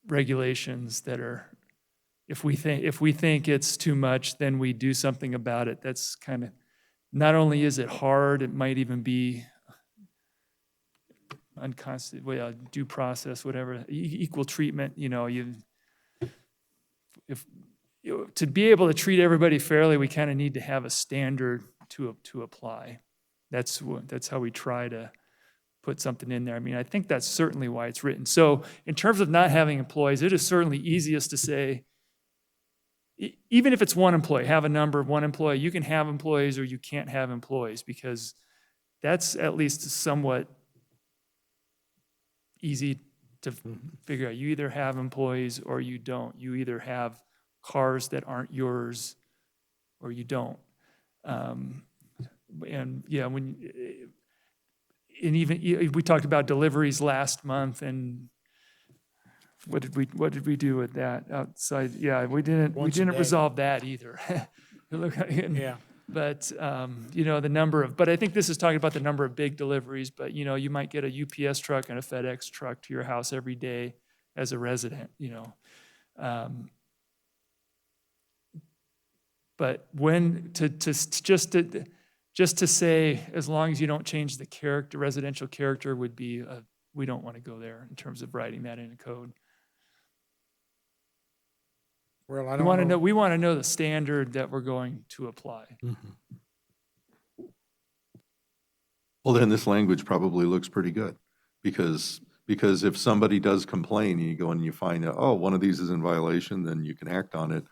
regulations that are, if we think it's too much, then we do something about it. That's kind of, not only is it hard, it might even be unconstitutional, due process, whatever, equal treatment, to be able to treat everybody fairly, we kind of need to have a standard to apply. That's how we try to put something in there. I mean, I think that's certainly why it's written. So in terms of not having employees, it is certainly easiest to say, even if it's one employee, have a number of one employee, you can have employees or you can't have employees, because that's at least somewhat easy to figure out. You either have employees or you don't. You either have cars that aren't yours or you don't. And yeah, we talked about deliveries last month, and what did we do with that outside? Yeah, we didn't resolve that either. Yeah. But the number of, but I think this is talking about the number of big deliveries. But you might get a UPS truck and a FedEx truck to your house every day as a resident. But when just to say, as long as you don't change the character, residential character would be, we don't want to go there in terms of writing that in a code. Well, I We don't want to know. know, we want to know the standard that we're going to apply. Well, then this language probably looks pretty good, because if somebody does complain and you go and you find out, oh, one of these is in violation, then you can act on it.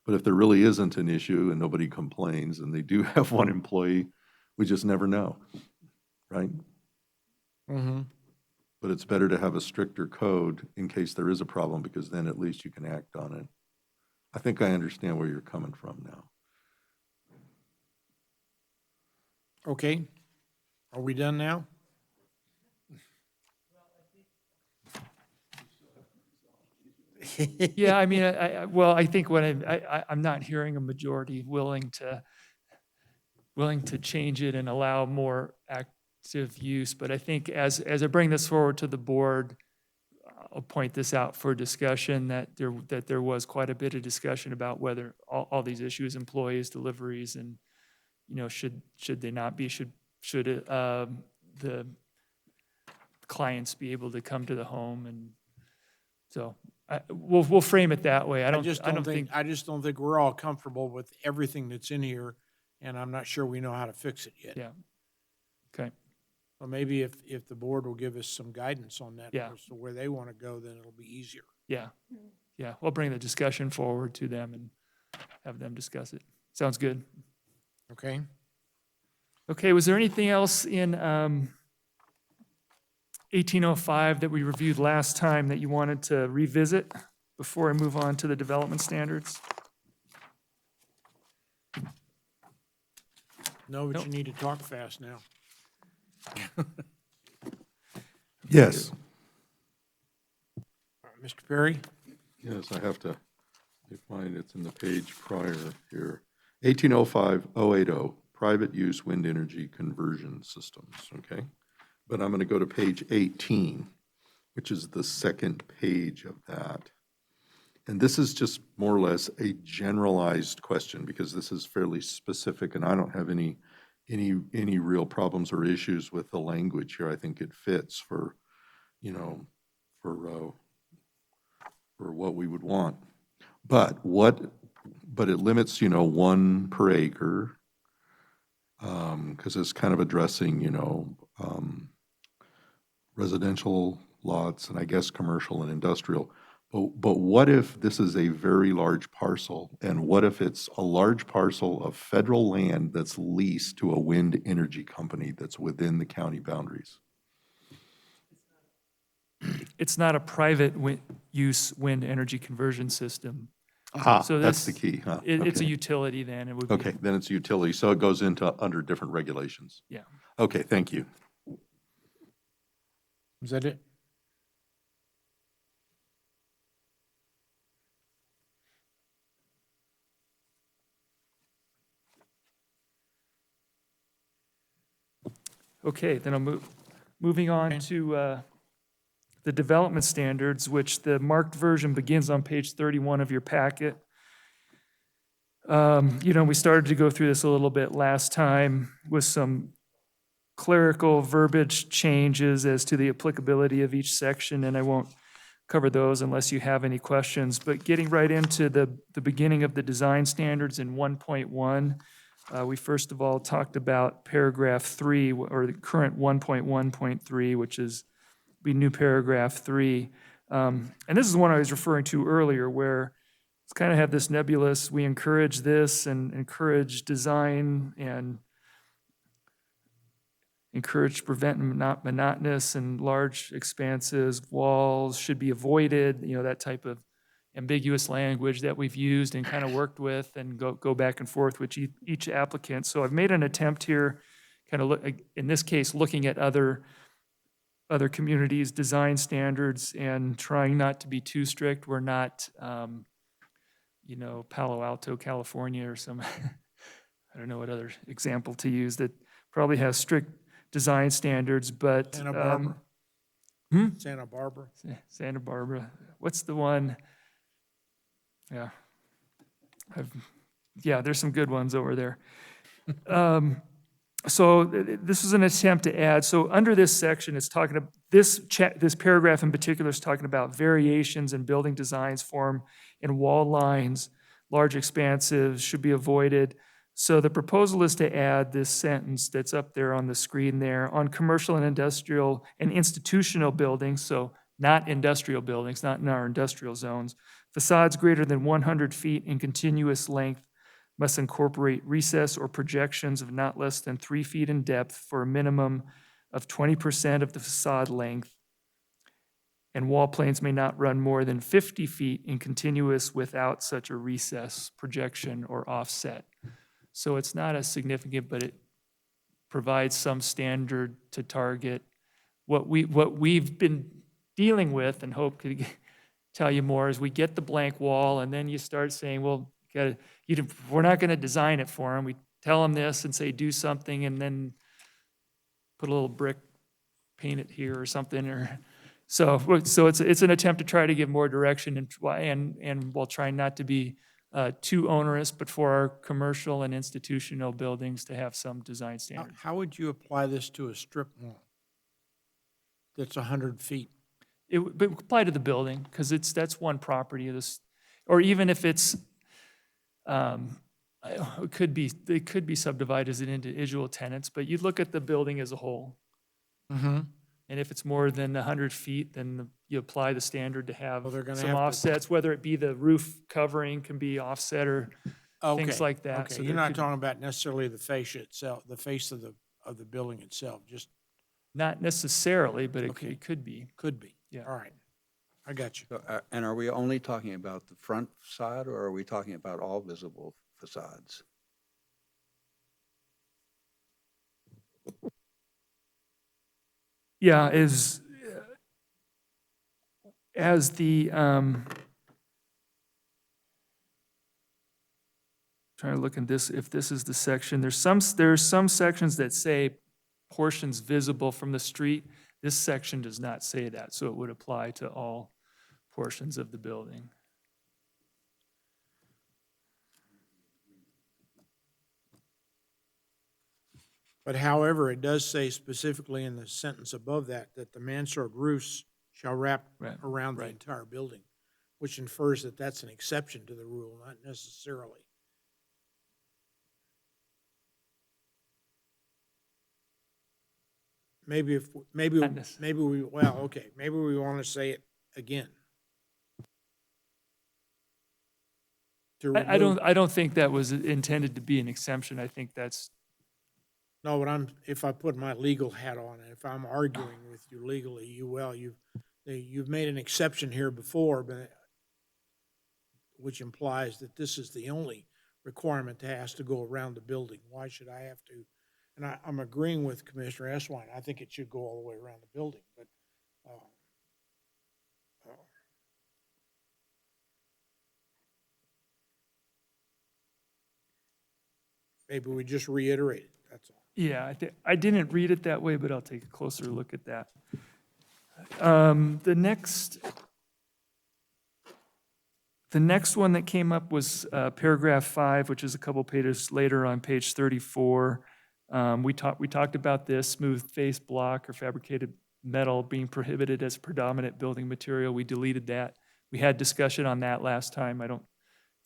But if there really isn't an issue and nobody complains and they do have one employee, we just never know, right? Mhm. But it's better to have a stricter code in case there is a problem, because then at least you can act on it. I think I understand where you're coming from now. Okay. Are we done now? Yeah, I mean, I think I'm not hearing a majority willing to change it and allow more active use. But I think as I bring this forward to the board, I'll point this out for discussion, that there was quite a bit of discussion about whether all these issues, employees, deliveries, and, should they not be, should the clients be able to come to the home? And so we'll frame it that way. I just don't think we're all comfortable with everything that's in here, and I'm not sure we know how to fix it yet. Yeah. Okay. Well, maybe if the board will give us some guidance on that, Yeah. as to where they want to go, then it'll be easier. Yeah. Yeah. We'll bring the discussion forward to them and have them discuss it. Sounds good. Okay? Okay. Was there anything else in 1805 that we reviewed last time that you wanted to revisit before I move on to the development standards? No, but Nope. you need to talk fast now. Yes. Mr. Perry? Yes, I have to find it's in the page prior here. 1805-080, private use wind energy conversion systems, okay? But I'm going to go to page 18, which is the second page of that. And this is just more or less a generalized question, because this is fairly specific, and I don't have any real problems or issues with the language here. I think it fits for what we would want. But it limits, 1 per acre, because it's kind of addressing, residential lots and I guess commercial and industrial. But what if this is a very large parcel, and what if it's a large parcel of federal land that's leased to a wind energy company that's within the county boundaries? It's not a private use wind energy conversion system. So That's the key, huh? It's a Okay. utility then. It would be. Okay, then it's a utility, so it goes under different regulations. Yeah. Okay, thank you. Is that it? Okay, then moving on to the development standards, which the marked version begins on page 31 of your packet. We started to go through this a little bit last time with some clerical verbiage changes as to the applicability of each section, and I won't cover those unless you have any questions. But getting right into the beginning of the design standards in 1.1, we first of all talked about paragraph 3, or the current 1.1.3, which is be new paragraph 3. And this is one I was referring to earlier, where it's kind of have this nebulous, we encourage this and encourage design and encourage to prevent monotonous and large expanses, walls should be avoided, that type of ambiguous language that we've used and kind of worked with and go back and forth with each applicant. So I've made an attempt here, kind of in this case, looking at other communities' design standards and trying not to be too strict. We're not, Palo Alto, California, or some, I don't know what other example to use that probably has strict design standards, but. Santa Barbara. Santa Barbara. Santa Barbara. What's the one? Yeah, there's some good ones over there. So this is an attempt to add, so under this section, it's talking about, this paragraph in particular is talking about variations in building designs, form, and wall lines, large expanses should be avoided. So the proposal is to add this sentence that's up there on the screen there, on commercial and industrial and institutional buildings, so not industrial buildings, not in our industrial zones, facades greater than 100 feet in continuous length must incorporate recess or projections of not less than 3 feet in depth for a minimum of 20% of the facade length, and wall planes may not run more than 50 feet in continuous without such a recess, projection, or offset. So it's not as significant, but it provides some standard to target. What we've been dealing with, and hope to tell you more, is we get the blank wall, and then you start saying, well, we're not going to design it for them. We tell them this and say, do something, and then put a little brick, paint it here or something. Or so it's an attempt to try to give more direction and while trying not to be too onerous, but for our commercial and institutional buildings to have some design standards. How would you apply this to a strip mall that's 100 feet? It would apply to the building because that's one property of this, or even if it's. It could be subdivided as individual tenants, but you'd look at the building as a whole. Mm-hmm. And if it's more than 100 feet, then you apply the standard to have Well, they're gonna some have to- offsets, whether it be the roof covering can be offset or things like that. Okay, So you're there not could- talking about necessarily the fascia itself, the face of the building itself, just Not necessarily, but Okay. it could be. could be. Yeah. All right, I got you. So, and are we only talking about the front facade, or are we talking about all visible facades? Yeah, as the, trying to look in this, if this is the section, there's some sections that say portions visible from the street. This section does not say that, so it would apply to all portions of the building. But however, it does say specifically in the sentence above that the mansard roofs shall wrap Right, around the right. entire building, which infers that that's an exception to the rule, not necessarily. Maybe maybe Not necessarily. we want to say it again. To I don't think that was intended to be an exemption. I think that's, No, but if I put my legal hat on, and if I'm arguing with you legally, you've made an exception here before, but which implies that this is the only requirement that has to go around the building. Why should I have to? And I'm agreeing with Commissioner Eswine. I think it should go all the way around the building, but, maybe we just reiterate it. that's all. Yeah, I didn't read it that way, but I'll take a closer look at that. The next one that came up was paragraph 5, which is a couple pages later on page 34. We talked about this, smooth face block or fabricated metal being prohibited as predominant building material. We deleted that. We had discussion on that last time. I don't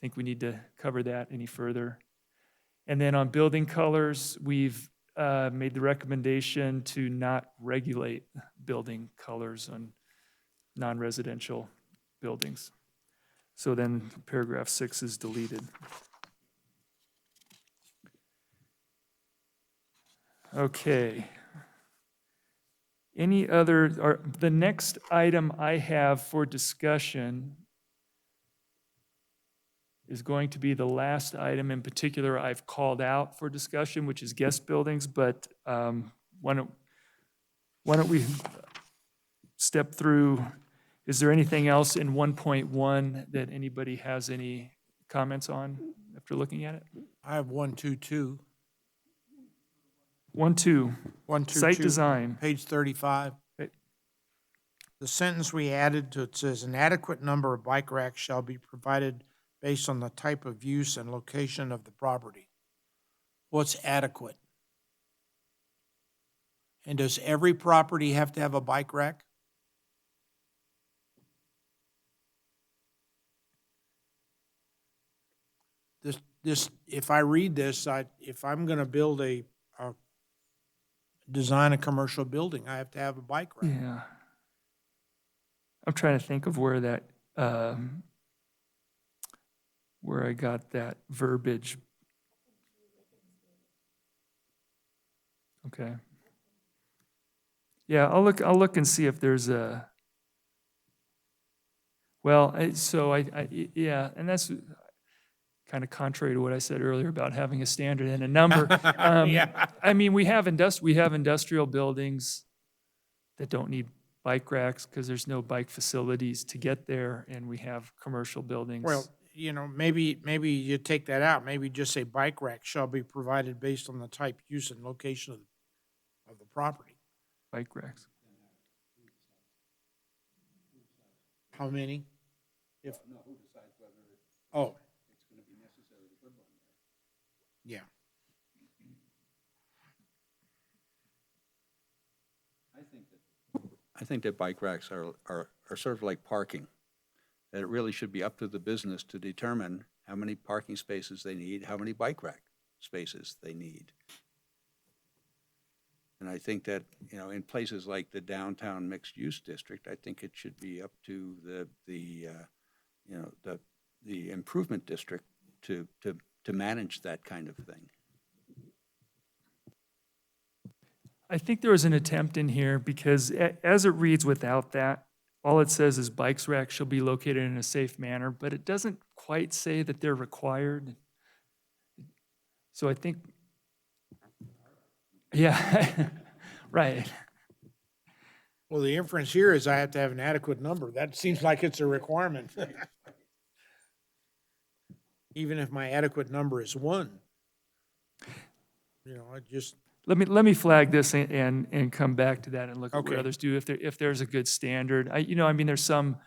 think we need to cover that any further. And then on building colors, we've made the recommendation to not regulate building colors on non-residential buildings. So then paragraph 6 is deleted. Okay. Any other, or the next item I have for discussion is going to be the last item in particular I've called out for discussion, which is guest buildings, but why don't we step through, is there anything else in 1.1 that anybody has any comments on after looking at it? I have 122. 1.2, 122. site design. Page 35. Okay. The sentence we added to it says, an adequate number of bike racks shall be provided based on the type of use and location of the property. What's adequate? And does every property have to have a bike rack? If I read this, if I'm gonna build design a commercial building, I have to have a bike rack. Yeah. I'm trying to think of where that, where I got that verbiage. Okay. Yeah, I'll look and see if there's a, well, yeah, and that's kind of contrary to what I said earlier about having a standard and a number. Yeah. I mean, we have industrial buildings that don't need bike racks because there's no bike facilities to get there, and we have commercial buildings. Well, maybe you take that out. Maybe just say bike rack shall be provided based on the type, use, and location of the property. Bike racks. How many? Oh. Yeah. I think that bike racks are sort of like parking, that it really should be up to the business to determine how many parking spaces they need, how many bike rack spaces they need. And I think that, in places like the downtown mixed-use district, I think it should be up to the improvement district to manage that kind of thing. I think there was an attempt in here because as it reads without that, all it says is bikes rack shall be located in a safe manner, but it doesn't quite say that they're required. So I think, yeah, right. Well, the inference here is I have to have an adequate number. That seems like it's a requirement. Even if my adequate number is 1. I just. Let me flag this and come back to that and look at what Okay. others do if there's a good standard. There's some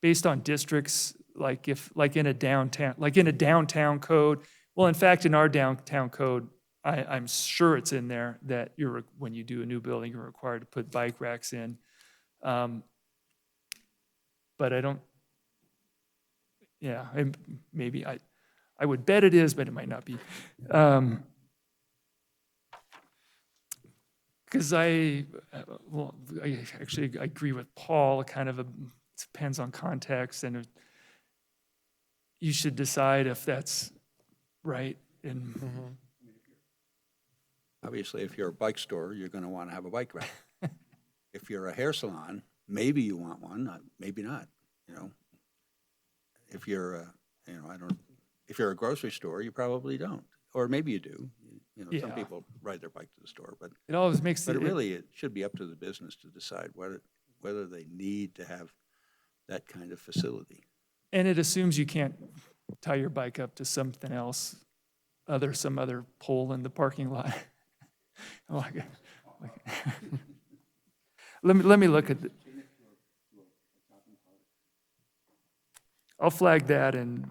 based on districts, like in a downtown code. Well, in fact, in our downtown code, I'm sure it's in there that when you do a new building, you're required to put bike racks in. But I don't. Yeah, maybe I would bet it is, but it might not be. Because I actually agree with Paul, it depends on context, and you should decide if that's right. And Obviously, if you're a bike store, you're going to want to have a bike rack. If you're a hair salon, maybe you want one, maybe not. If you're if you're a grocery store, you probably don't, or maybe you do. Some Yeah. people ride their bike to the store, but it always makes it should be up to the business to decide whether they need to have that kind of facility. and it assumes you can't tie your bike up to something else, some other pole in the parking lot. Oh, okay. Let me look at the. I'll flag that and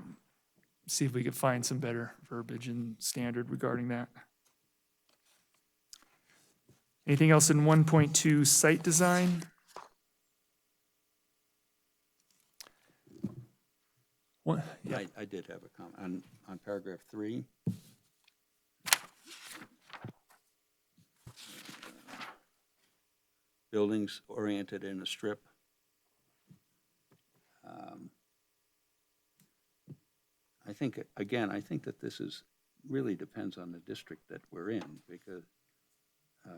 see if we could find some better verbiage and standard regarding that. Anything else in 1.2 site design? Yeah, I did have a comment on paragraph 3. Buildings oriented in a strip. I think, again, I think that this is, really depends on the district that we're in, because I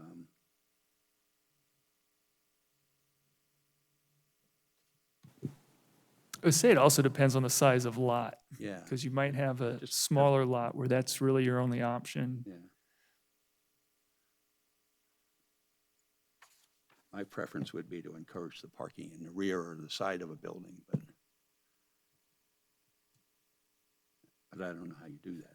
would say it also depends on the size of lot, yeah, because you might have a smaller lot where that's really your only option. yeah. My preference would be to encourage the parking in the rear or the side of a building, but I don't know how you do that.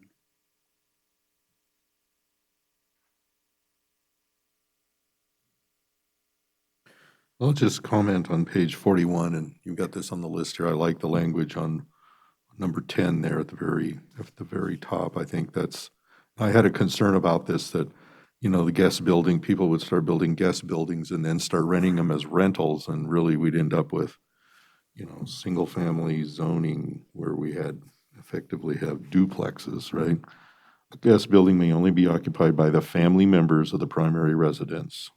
I'll just comment on page 41, and you've got this on the list here. I like the language on number 10 there at the very top. I think I had a concern about this, that, the guest building, people would start building guest buildings and then start renting them as rentals, and really we'd end up with, single-family zoning where we effectively have duplexes, right? A guest building may only be occupied by the family members of the primary residence,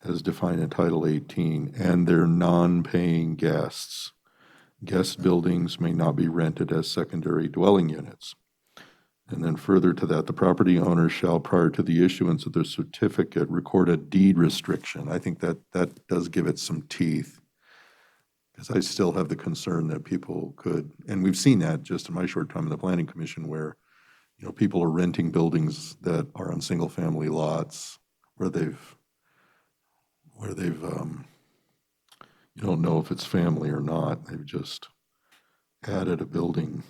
as defined in Title 18, and their non-paying guests. Guest buildings may not be rented as secondary dwelling units. And then further to that, the property owner shall, prior to the issuance of the certificate, record a deed restriction. I think that does give it some teeth, because I still have the concern that people could, and we've seen that just in my short time in the Planning Commission, where, people are renting buildings that are on single-family lots where they've you don't know if it's family or not. They've just added a building,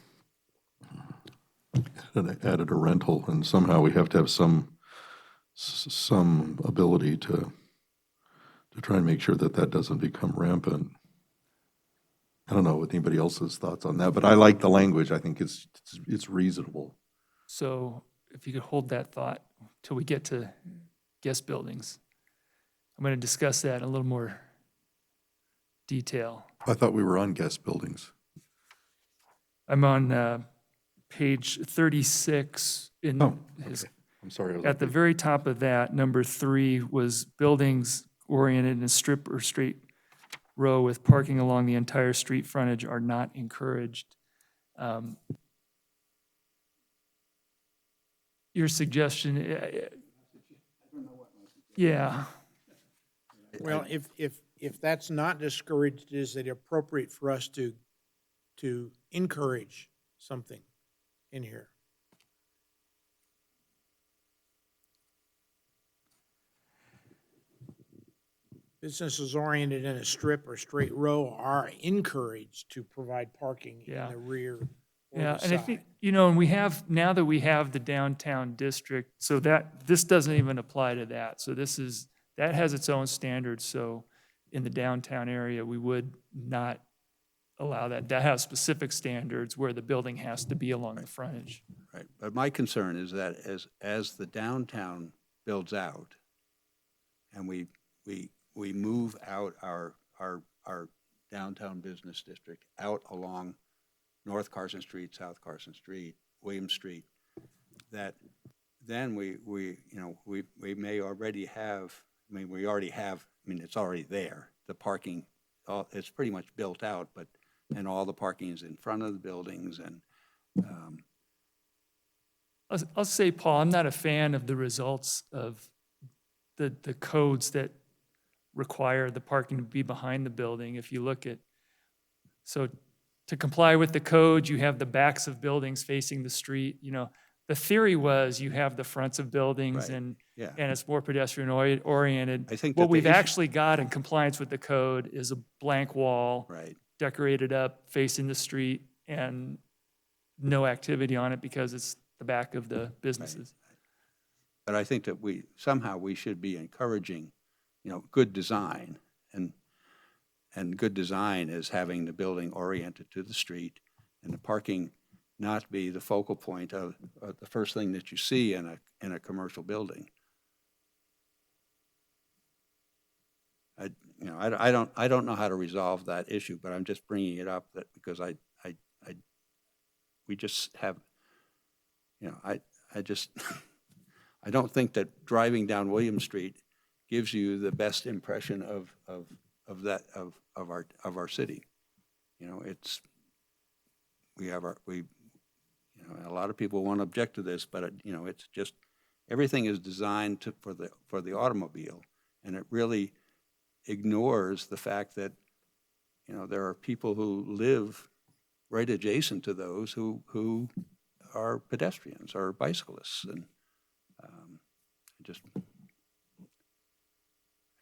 added a rental, and somehow we have to have some ability to try and make sure that doesn't become rampant. I don't know what anybody else's thoughts on that, but I like the language. I think it's reasonable. So if you could hold that thought till we get to guest buildings. I'm going to discuss that in a little more detail. I thought we were on guest buildings. I'm on page 36 in his, Okay. I'm sorry. at the very top of that, number 3 was buildings oriented in a strip or straight row with parking along the entire street frontage are not encouraged. Your suggestion, yeah. Well, if that's not discouraged, is it appropriate for us to encourage something in here? Businesses oriented in a strip or straight row are encouraged to provide parking in Yeah. the rear or Yeah, the and I side. think, and we have, now that we have the downtown district, so this doesn't even apply to that. So that has its own standards, so in the downtown area, we would not allow that. That has specific standards where the building has to be along the frontage. Right, but my concern is that as the downtown builds out, and we move out our downtown business district out along North Carson Street, South Carson Street, William Street, that then we may already have, we already have, it's already there. The parking, it's pretty much built out, and all the parking is in front of the buildings, and I'll say, Paul, I'm not a fan of the results of the codes that require the parking to be behind the building. If you look at, so to comply with the code, you have the backs of buildings facing the street. The theory was you have the fronts of buildings Right. and yeah. it's more pedestrian oriented. I think What that the we've issue- actually got in compliance with the code is a blank wall, Right. decorated up, facing the street, and no activity on it because it's the back of the businesses. but I think that somehow we should be encouraging, good design. And good design is having the building oriented to the street and the parking not be the focal point of the first thing that you see in a commercial building. I don't know how to resolve that issue, but I'm just bringing it up because we just have, I don't think that driving down William Street gives you the best impression of our city. A lot of people won't object to this, but it's just everything is designed for the automobile, and it really ignores the fact that there are people who live right adjacent to those who are pedestrians or bicyclists, and I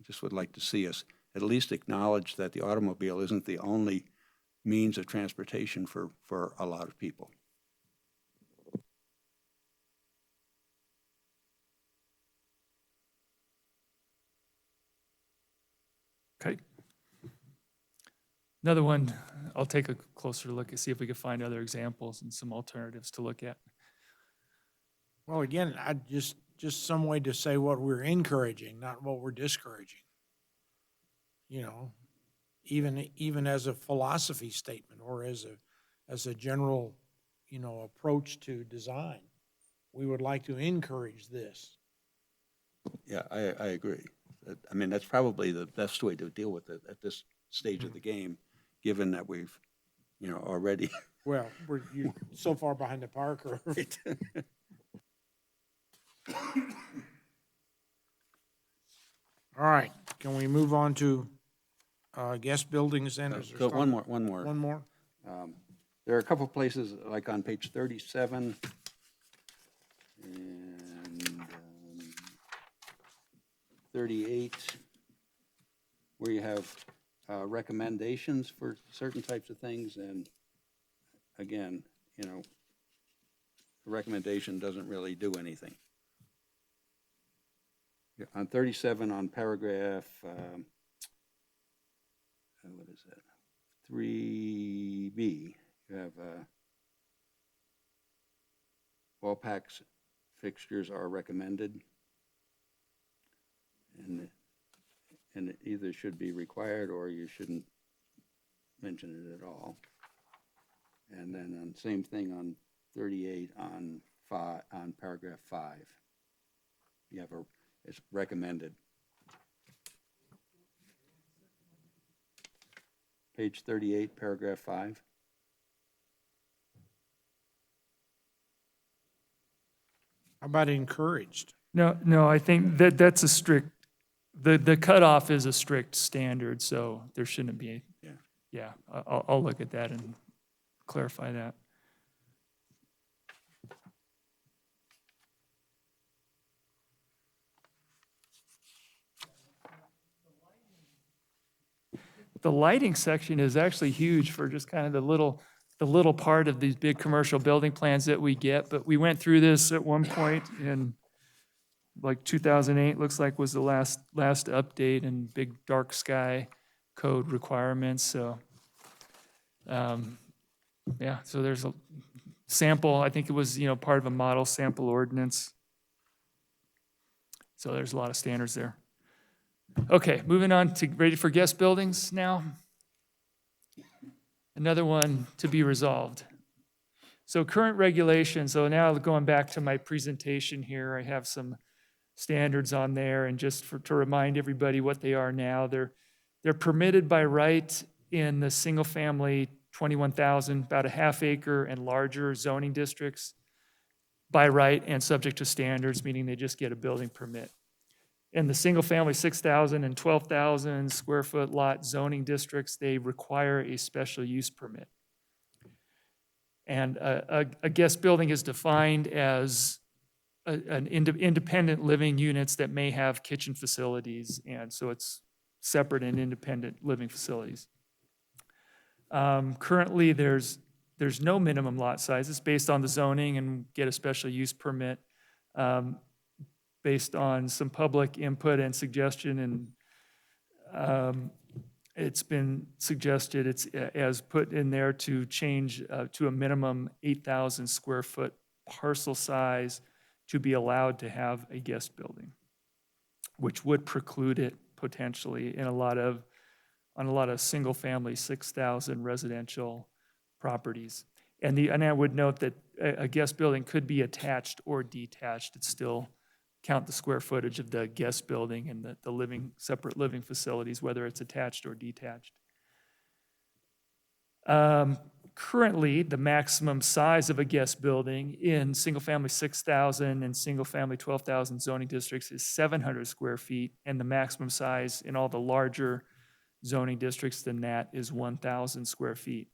just would like to see us at least acknowledge that the automobile isn't the only means of transportation for a lot of people. Okay. Another one, I'll take a closer look and see if we can find other examples and some alternatives to look at. Well, again, just some way to say what we're encouraging, not what we're discouraging. Even as a philosophy statement or as a general, approach to design, we would like to encourage this. Yeah, I agree. I mean, that's probably the best way to deal with it at this stage of the game, given that we've, already. Well, you're so far behind the par curve. All right, can we move on to guest buildings then? Is there So one something- more. One more? There are a couple places, like on page 37 and 38, where you have recommendations for certain types of things, and again, the recommendation doesn't really do anything. On 37, on paragraph, what is that? 3B, you have wall packs fixtures are recommended, and it either should be required or you shouldn't mention it at all. And then on same thing on 38 on paragraph 5, you have it's recommended. Page 38, paragraph 5. How about encouraged? No, I think that's a strict, the cutoff is a strict standard, so there shouldn't be. Yeah, I'll look at that and clarify that. The lighting section is actually huge for just kind of the little part of these big commercial building plans that we get, but we went through this at one point in like 2008, looks like was the last update, and big dark sky code requirements, so yeah, so there's a sample, I think it was, part of a model sample ordinance. So there's a lot of standards there. Okay, moving on to ready for guest buildings now. Another one to be resolved. So current regulations, so now going back to my presentation here, I have some standards on there, and just to remind everybody what they are now, they're permitted by right in the single family 21,000, about a half acre and larger zoning districts by right and subject to standards, meaning they just get a building permit. In the single family 6,000 and 12,000 square foot lot zoning districts, they require a special use permit. And a guest building is defined as an independent living units that may have kitchen facilities, and so it's separate and independent living facilities. Currently, there's no minimum lot size. It's based on the zoning and get a special use permit based on some public input and suggestion, and it's been suggested, it's as put in there to change to a minimum 8,000 square foot parcel size to be allowed to have a guest building, which would preclude it potentially on a lot of single-family 6,000 residential properties. And I would note that a guest building could be attached or detached. It's still count the square footage of the guest building and the separate living facilities, whether it's attached or detached. Currently, the maximum size of a guest building in single-family 6,000 and single-family 12,000 zoning districts is 700 square feet, and the maximum size in all the larger zoning districts than that is 1,000 square feet.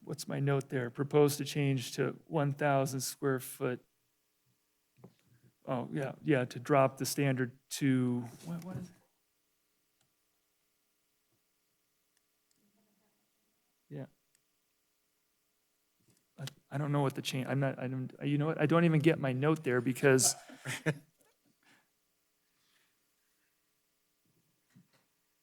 What's my note there? Proposed to change to 1,000 square foot. Oh, yeah, to drop the standard to, what is it? Yeah. I don't know what the change, you know what? I don't even get my note there because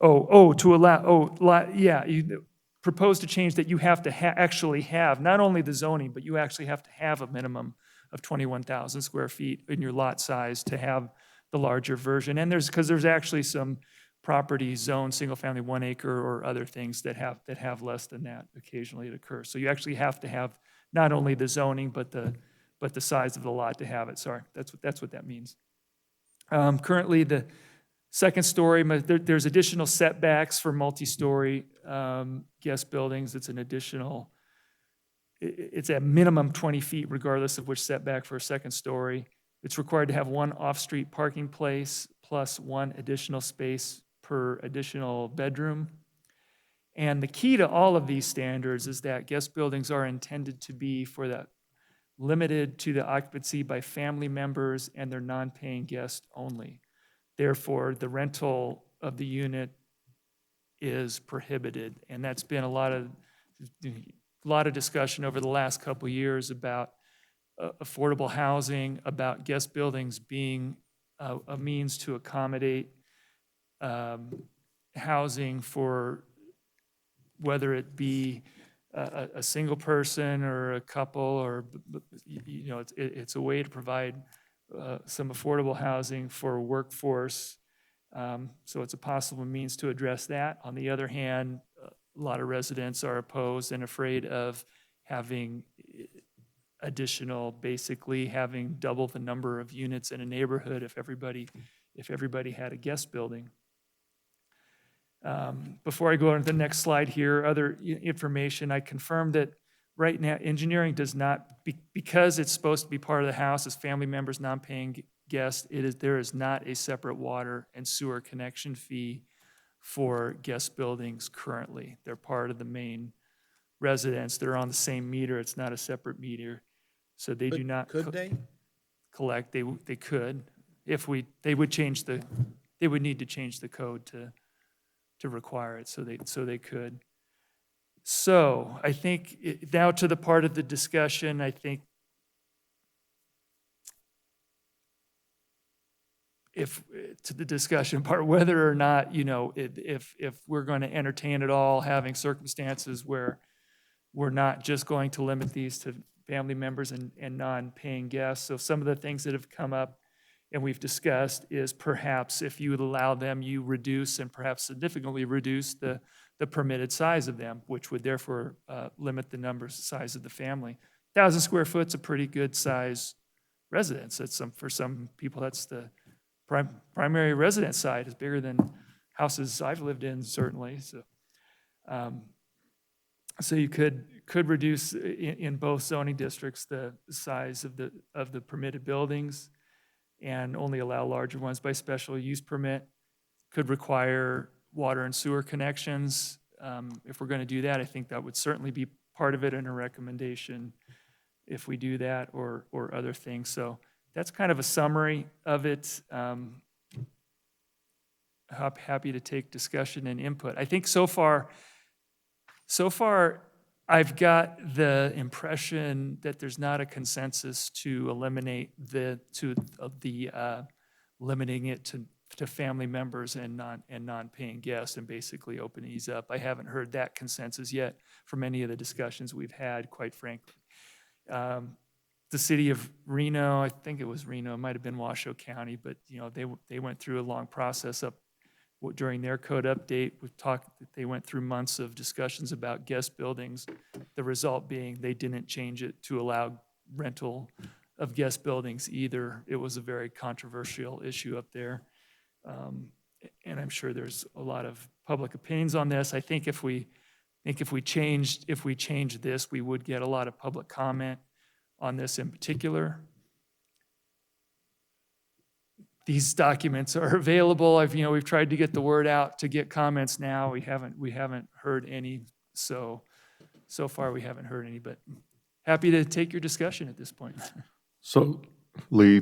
to allow, yeah, you propose to change that you have to actually have, not only the zoning, but you actually have to have a minimum of 21,000 square feet in your lot size to have the larger version. And because there's actually some property zoned, single-family 1 acre or other things that have less than that. Occasionally it occurs. So you actually have to have not only the zoning, but the size of the lot to have it. Sorry, that's what that means. Currently, the second story, there's additional setbacks for multi-story guest buildings. It's an additional, it's a minimum 20 feet regardless of which setback for a second story. It's required to have one off-street parking place plus one additional space per additional bedroom. And the key to all of these standards is that guest buildings are intended to be limited to the occupancy by family members and their non-paying guests only. Therefore, the rental of the unit is prohibited. And that's been a lot of discussion over the last couple of years about affordable housing, about guest buildings being a means to accommodate housing for whether it be a single person or a couple, or it's a way to provide some affordable housing for a workforce. So it's a possible means to address that. On the other hand, a lot of residents are opposed and afraid of having basically having double the number of units in a neighborhood if everybody had a guest building. Before I go on to the next slide here, other information, I confirmed that right now engineering does not, because it's supposed to be part of the house as family members, non-paying guests, there is not a separate water and sewer connection fee for guest buildings currently. They're part of the main residence. They're on the same meter. It's not a separate meter. So they do not Could they? collect. They could they would need to change the code to require it, so they could. So I think now to the part of the discussion, I think to the discussion part, whether or not, if we're going to entertain at all having circumstances where we're not just going to limit these to family members and non-paying guests. So some of the things that have come up and we've discussed is perhaps if you would allow them, you reduce and perhaps significantly reduce the permitted size of them, which would therefore limit the size of the family. 1,000 square foot's a pretty good size residence. For some people, that's the primary residence side. Is bigger than houses I've lived in, certainly. So you could reduce in both zoning districts the size of the permitted buildings, and only allow larger ones by special use permit. Could require water and sewer connections. If we're going to do that, I think that would certainly be part of it in a recommendation if we do that, or other things. So that's kind of a summary of it. Happy to take discussion and input. I think so far, I've got the impression that there's not a consensus to eliminate limiting it to family members and non-paying guests and basically open these up. I haven't heard that consensus yet from any of the discussions we've had, quite frankly. The city of Reno, I think it was Reno, it might have been Washoe County, but they went through a long process during their code update. They went through months of discussions about guest buildings. The result being they didn't change it to allow rental of guest buildings either. It was a very controversial issue up there. And I'm sure there's a lot of public opinions on this. I think if we changed this, we would get a lot of public comment on this in particular. These documents are available. We've tried to get the word out to get comments now. We haven't heard any. So far we haven't heard any, but happy to take your discussion at this point. So, Lee,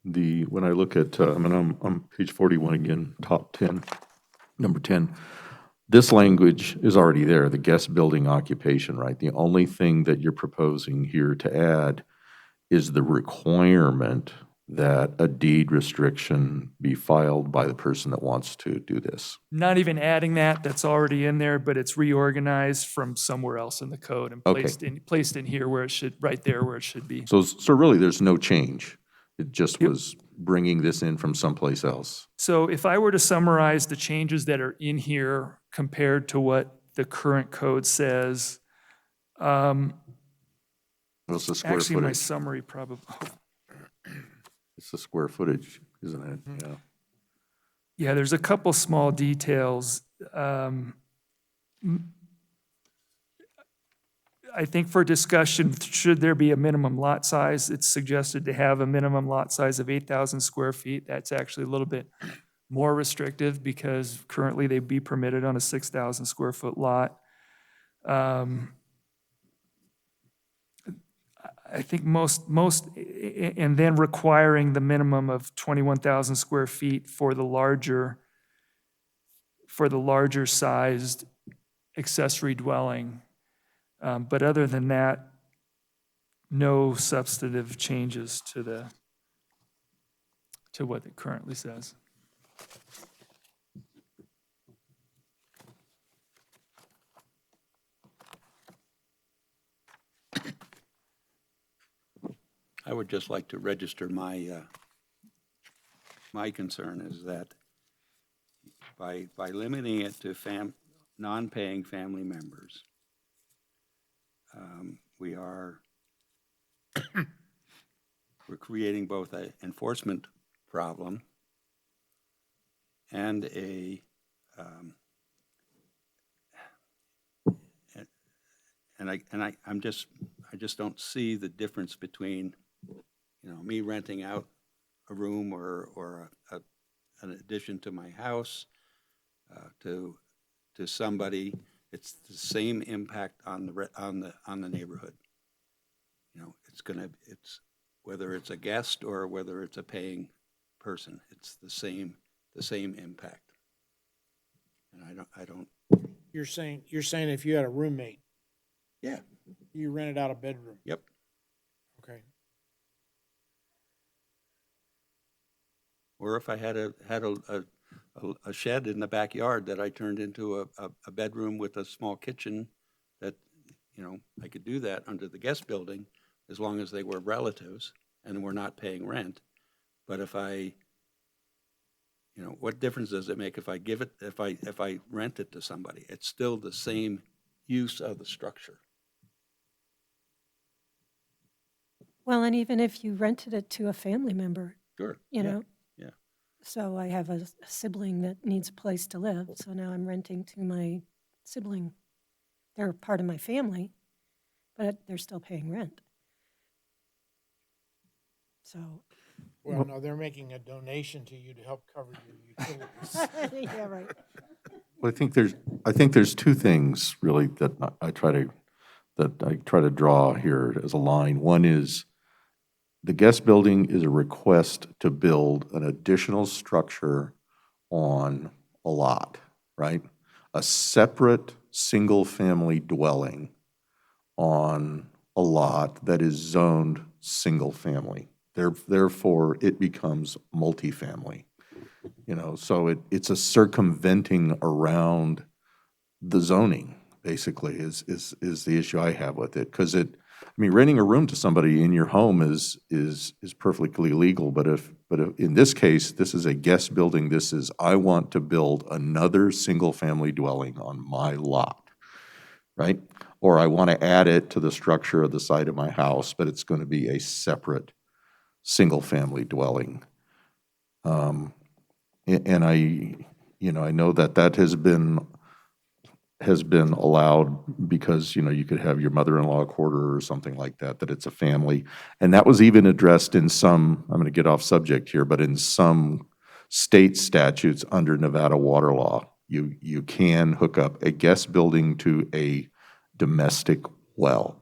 when I look at, I'm on page 41 again, top 10, number 10. This language is already there, the guest building occupation, right? The only thing that you're proposing here to add is the requirement that a deed restriction be filed by the person that wants to do this. Not even adding that, that's already in there, but it's reorganized from somewhere else in the code and Okay. placed in here where it should, right there where it should be. So really, there's no change. It just was bringing this in from someplace else. So if I were to summarize the changes that are in here compared to what the current code says, What's the square actually my footage? summary probably, It's the square footage, isn't it? Yeah. yeah, there's a couple small details. I think for discussion, should there be a minimum lot size? It's suggested to have a minimum lot size of 8,000 square feet. That's actually a little bit more restrictive because currently they'd be permitted on a 6,000 square foot lot. I think most, and then requiring the minimum of 21,000 square feet for the larger sized accessory dwelling. But other than that, no substantive changes to what it currently says. I would just like to register my concern is that by limiting it to non-paying family members, we're creating both an enforcement problem and I just don't see the difference between me renting out a room or an addition to my house to somebody. It's the same impact on the neighborhood. It's whether it's a guest or whether it's a paying person, it's the same impact. And I don't. You're saying if you had a roommate, Yeah. you rented out a bedroom. Yep. Okay. Or if I had a shed in the backyard that I turned into a bedroom with a small kitchen, that, I could do that under the guest building as long as they were relatives and were not paying rent. But if what difference does it make if I rent it to somebody? It's still the same use of the structure. Well, and even if you rented it to a family member, Sure. you know. Yeah. So I have a sibling that needs a place to live, so now I'm renting to my sibling. They're part of my family, but they're still paying rent. So, Well, no, they're making a donation to you to help cover your utilities. yeah, right. Well, I think there's two things really that I try to draw here as a line. One is the guest building is a request to build an additional structure on a lot, right? A separate single-family dwelling on a lot that is zoned single-family. Therefore, it becomes multifamily. You know, so it's a circumventing around the zoning, basically, is the issue I have with it. Because renting a room to somebody in your home is perfectly legal, but if in this case, this is a guest building, I want to build another single-family dwelling on my lot, right? Or I want to add it to the structure of the side of my house, but it's going to be a separate single-family dwelling. And I know that has been allowed because, you could have your mother-in-law quarter or something like that it's a family. And that was even addressed in some, I'm going to get off subject here, but in some state statutes under Nevada water law, you can hook up a guest building to a domestic well.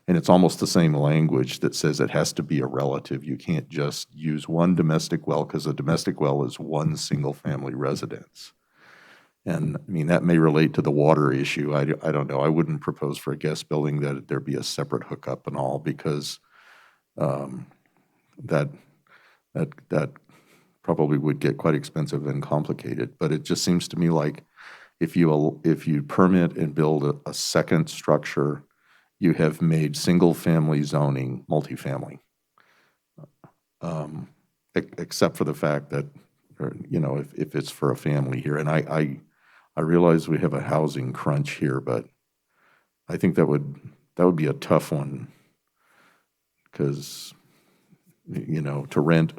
And it's almost the same language that says it has to be a relative. You can't just use one domestic well because a domestic well is one single-family residence. And that may relate to the water issue. I don't know. I wouldn't propose for a guest building that there be a separate hookup and all because that probably would get quite expensive and complicated. But it just seems to me like if you permit and build a second structure, you have made single-family zoning multifamily, except for the fact that, if it's for a family here. And I realize we have a housing crunch here, but I think that would be a tough one because, to rent,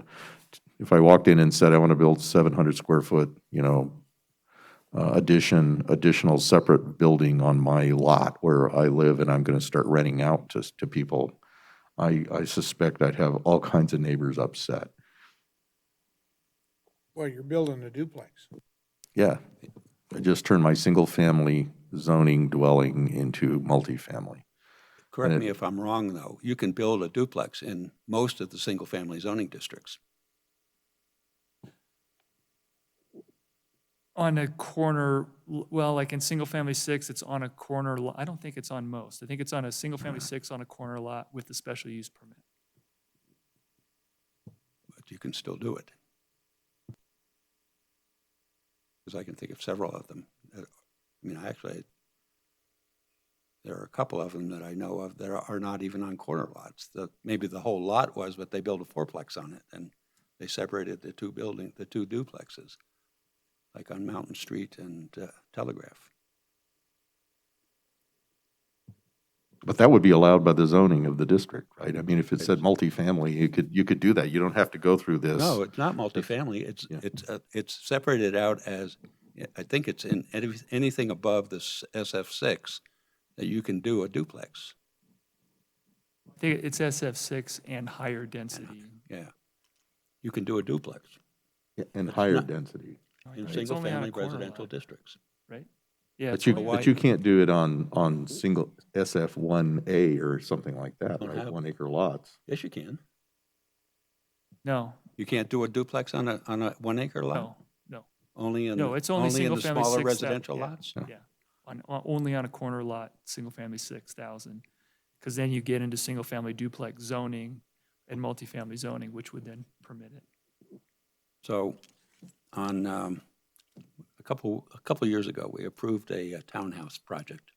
if I walked in and said I want to build 700 square foot, additional separate building on my lot where I live and I'm going to start renting out to people, I suspect I'd have all kinds of neighbors upset. Well, you're building a duplex. Yeah, I just turned my single-family zoning dwelling into multifamily. Correct me if I'm wrong, though. You can build a duplex in most of the single-family zoning districts. On a corner, well, like in single-family 6, it's on a corner lot. I don't think it's on most. I think it's on a single-family 6 on a corner lot with the special use permit. But you can still do it. Because I can think of several of them. Actually, there are a couple of them that I know of that are not even on corner lots. Maybe the whole lot was, but they built a fourplex on it, and they separated the two duplexes, like on Mountain Street and Telegraph. But that would be allowed by the zoning of the district, right? If it said multifamily, you could do that. You don't have to go through this. No, it's not multifamily. It's separated out as, I think it's in anything above the SF6 that you can do a duplex. I think it's SF6 and higher density. Yeah, you can do a duplex And higher density. in It's only on a single-family corner residential lot, districts. right? Yeah, But it's you can't do it on single SF1A or something like that, Don't right? have- 1 acre lots. Yes, you can. no, You can't do a duplex on a 1 acre lot? no. Only in No, it's only in the single-family smaller 6,000, residential yeah. lots? Yeah, only on a corner lot, single-family 6,000. Because then you get into single-family duplex zoning and multifamily zoning, which would then permit it. So on a couple years ago, we approved a townhouse project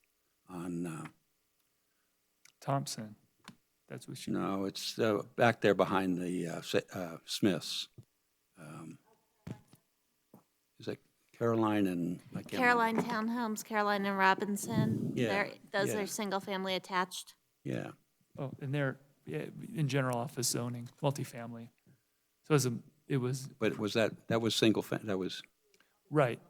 on, Thompson, that's what she. no, it's back there behind the Smiths. Is it Caroline and? I can't remember. Caroline Townhomes, Caroline and Robinson. Yeah, Those yeah. are single-family attached. Yeah, Oh, and they're, yeah, in general office zoning, multifamily. So it was, but was that was that was, right.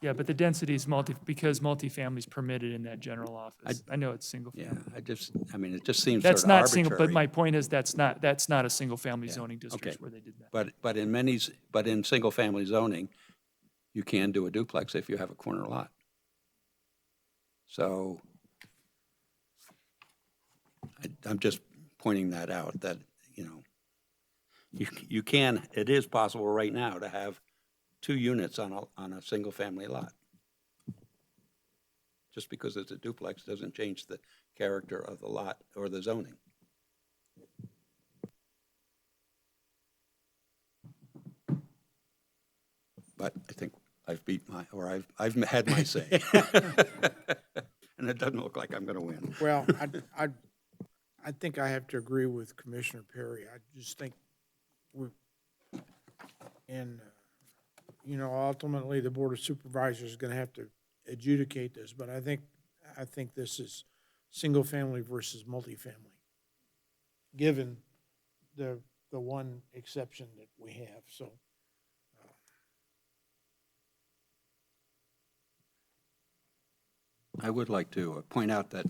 Yeah, but the density is because multifamily is permitted in that general office. I know it's single. yeah, it just seems sort That's of not single, arbitrary. but my point is that's not a single-family zoning district okay. where they did that. But in single-family zoning, you can do a duplex if you have a corner lot. So I'm just pointing that out, that, you can, it is possible right now to have 2 units on a single-family lot. Just because it's a duplex doesn't change the character of the lot or the zoning. But I think I've beat my, or I've had my say. And it doesn't look like I'm going to win. Well, I think I have to agree with Commissioner Perry. I just think ultimately, the Board of Supervisors is gonna have to adjudicate this, but I think this is single-family versus multifamily, given the one exception that we have, so. I would like to point out that,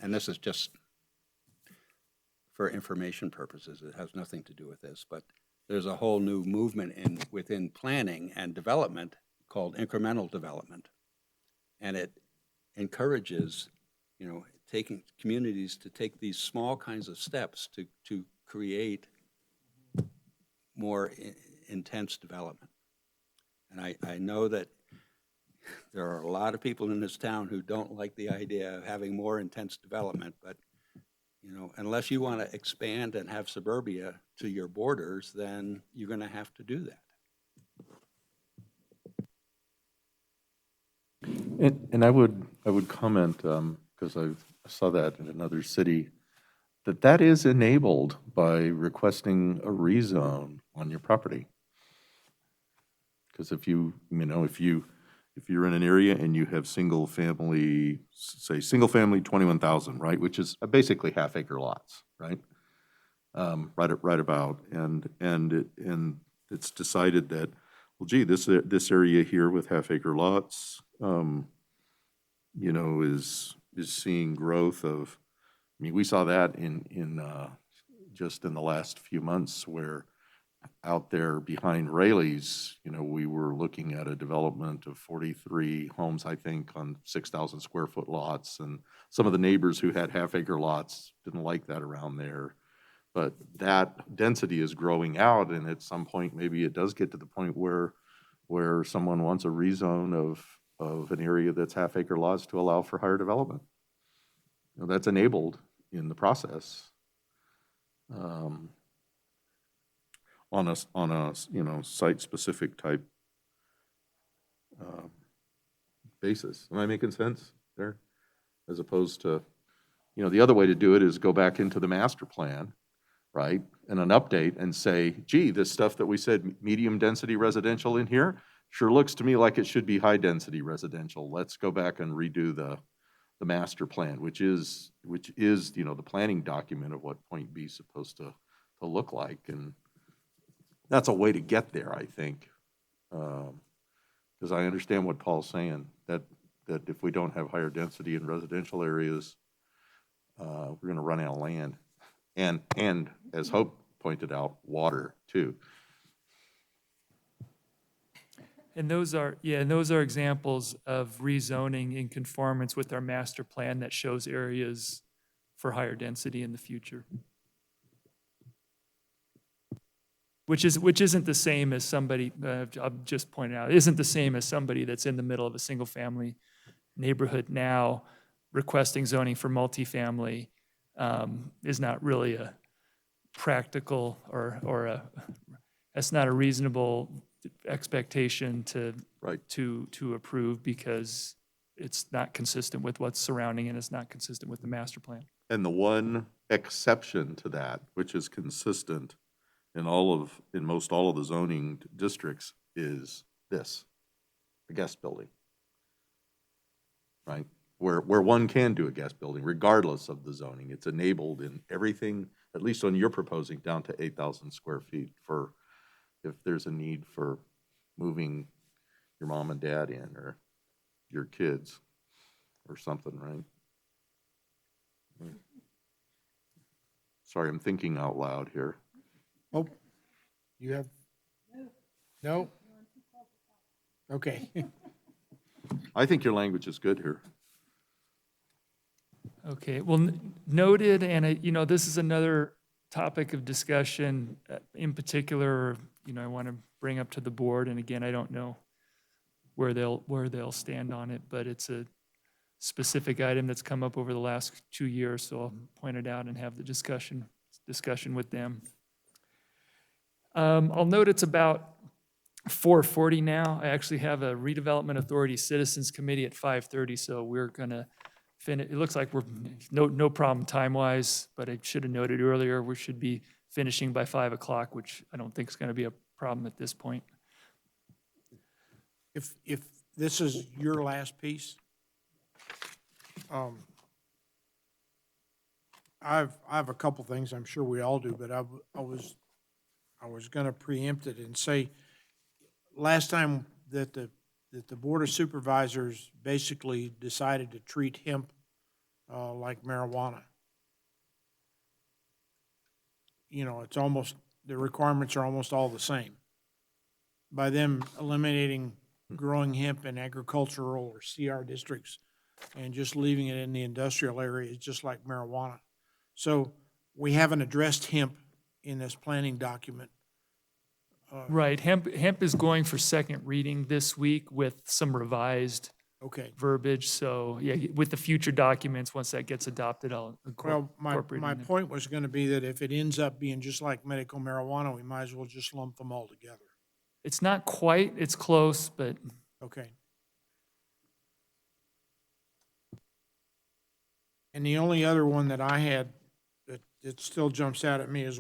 and this is just for information purposes, it has nothing to do with this, but there's a whole new movement within planning and development called incremental development. And it encourages, taking communities to take these small kinds of steps to create more intense development. And I know that there are a lot of people in this town who don't like the idea of having more intense development, but unless you want to expand and have suburbia to your borders, then you're going to have to do that. And I would comment, because I saw that in another city, that is enabled by requesting a rezone on your property. Because if you're in an area and you have single family 21,000, right, which is basically half-acre lots, right? Right about, and it's decided that, well, gee, this area here with half-acre lots, is seeing growth of. I mean, we saw that in just in the last few months, where out there behind Rayleigh's, we were looking at a development of 43 homes, I think, on 6,000 square foot lots, and some of the neighbors who had half-acre lots didn't like that around there. But that density is growing out, and at some point, maybe it does get to the point where someone wants a rezone of an area that's half-acre lots to allow for higher development. That's enabled in the process. On a site-specific type basis. Am I making sense there? As opposed to, the other way to do it is go back into the master plan, right? And an update and say, gee, this stuff that we said medium-density residential in here sure looks to me like it should be high-density residential. Let's go back and redo the master plan, which is the planning document of what point B is supposed to look like. And that's a way to get there, I think, because I understand what Paul's saying, that if we don't have higher density in residential areas, we're going to run out of land, and as Hope pointed out, water too. And those are examples of rezoning in conformance with our master plan that shows areas for higher density in the future. Which isn't the same as somebody, I'll just point out, isn't the same as somebody that's in the middle of a single-family neighborhood now requesting zoning for multifamily is not really a practical that's not a reasonable expectation to approve, because it's not consistent with what's surrounding and it's not consistent with the master plan. And the one exception to that, which is consistent in most all of the zoning districts, is this, a guest building, right? Where one can do a guest building regardless of the zoning. It's enabled in everything, at least on you're proposing, down to 8,000 square feet for if there's a need for moving your mom and dad in, or your kids or something, right? Sorry, I'm thinking out loud here. Oh, you have? No? Okay. I think your language is good here. Okay, well, noted, and this is another topic of discussion in particular, I want to bring up to the board, and again, I don't know where they'll stand on it, but it's specific item that's come up over the last 2 years, so I'll point it out and have the discussion with them. I'll note it's about 4:40 now. I actually have a redevelopment authority citizens committee at 5:30, so we're gonna finish. It looks like we're no problem time-wise, but I should have noted earlier, we should be finishing by 5 o'clock, which I don't think is gonna be a problem at this point. If this is your last piece, I have a couple things, I'm sure we all do, but I was gonna preempt it and say, last time that the Board of Supervisors basically decided to treat hemp like marijuana. You know, it's almost, the requirements are almost all the same. By them eliminating growing hemp in agricultural or CR districts and just leaving it in the industrial area, it's just like marijuana. So we haven't addressed hemp in this planning document. Right, hemp is going for second reading this week with some revised Okay. verbiage, so, yeah, with the future documents, once that gets adopted, I'll Well, incorporate my it in. point was gonna be that if it ends up being just like medical marijuana, we might as well just lump them all together. It's not quite, it's close, but Okay. And the only other one that I had that still jumps out at me is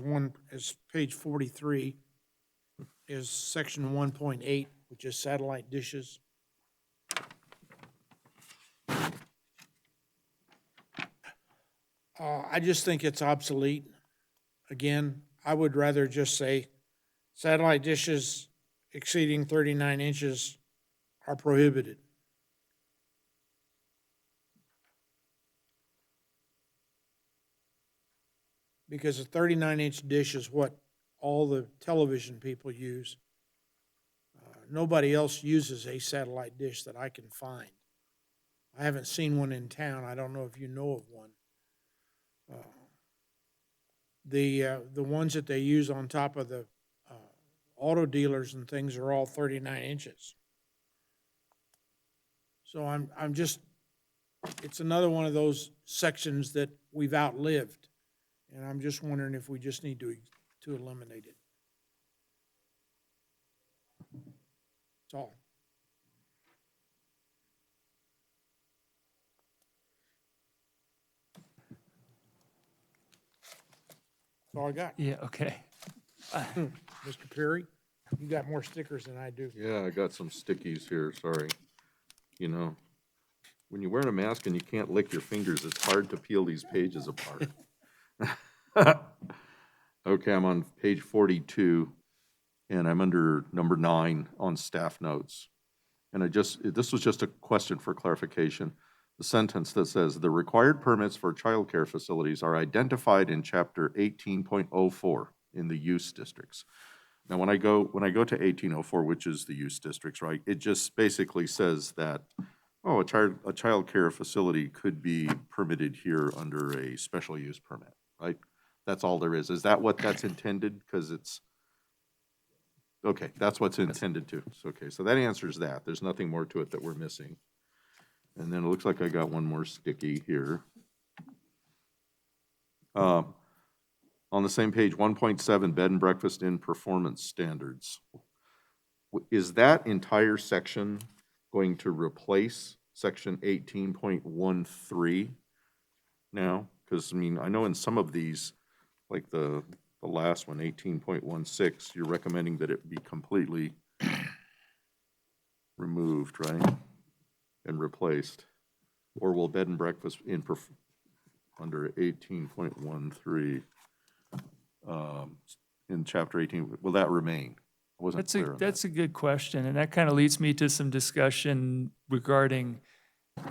page 43, is section 1.8, which is satellite dishes. I just think it's obsolete. Again, I would rather just say satellite dishes exceeding 39 inches are prohibited. Because a 39-inch dish is what all the television people use. Nobody else uses a satellite dish that I can find. I haven't seen one in town. I don't know if you know of one. The ones that they use on top of the auto dealers and things are all 39 inches. So I'm just, it's another one of those sections that we've outlived. And I'm just wondering if we just need to eliminate it. That's all. That's all I got. yeah, okay. Mr. Perry, you got more stickers than I do. Yeah, I got some stickies here, sorry. You know, when you're wearing a mask and you can't lick your fingers, it's hard to peel these pages apart. Okay, I'm on page 42, and I'm under number 9 on staff notes. And this was just a question for clarification. The sentence that says, "The required permits for childcare facilities are identified in chapter 18.04 in the use districts." Now, when I go to 1804, which is the use districts, right, it just basically says that, oh, a childcare facility could be permitted here under a special use permit, right? That's all there is. Is that what that's intended? Because it's, okay, that's what's intended to. So, okay, so that answers that. There's nothing more to it that we're missing. And then it looks like I got one more sticky here. On the same page, 1.7, bed and breakfast in performance standards. Is that entire section going to replace section 18.13 now? Because, I mean, I know in some of these, like the last one, 18.16, you're recommending that it be completely removed, right? And replaced. Or will bed and breakfast under 18.13 in chapter 18, will that remain? I wasn't clear on That's that. a good question, and that kind of leads me to some discussion regarding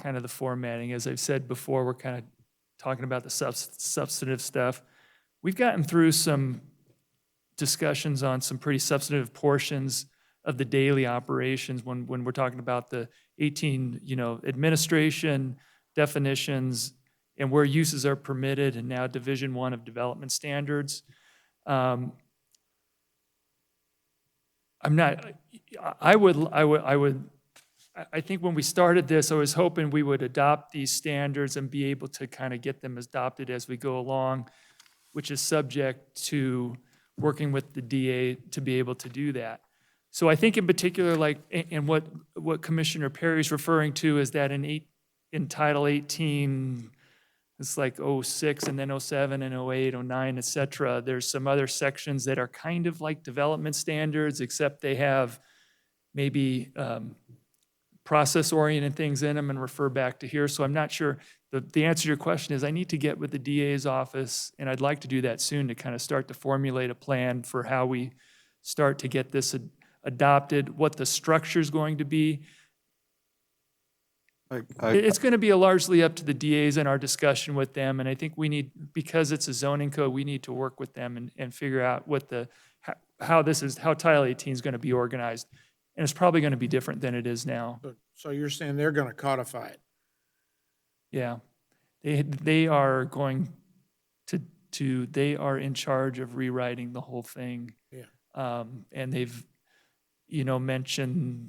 kind of the formatting. As I've said before, we're kind of talking about the substantive stuff. We've gotten through some discussions on some pretty substantive portions of the daily operations when we're talking about the 18, administration, definitions, and where uses are permitted, and now Division 1 of Development Standards. I would I think when we started this, I was hoping we would adopt these standards and be able to kind of get them adopted as we go along, which is subject to working with the DA to be able to do that. So I think in particular, like, and what Commissioner Perry's referring to is that in Title 18, it's like 06 and then 07 and 08, 09, et cetera. There's some other sections that are kind of like development standards, except they have maybe process-oriented things in them and refer back to here. So I'm not sure. The answer to your question is I need to get with the DA's office, and I'd like to do that soon to kind of start to formulate a plan for how we start to get this adopted, what the structure is going to be. It's going to be largely up to the DAs and our discussion with them, and I think we need, because it's a zoning code, we need to work with them and figure out what how Title 18 is going to be organized. And it's probably going to be different than it is now. So you're saying they're going to codify it? Yeah. They are going they are in charge of rewriting the whole thing. Yeah. And they've, mentioned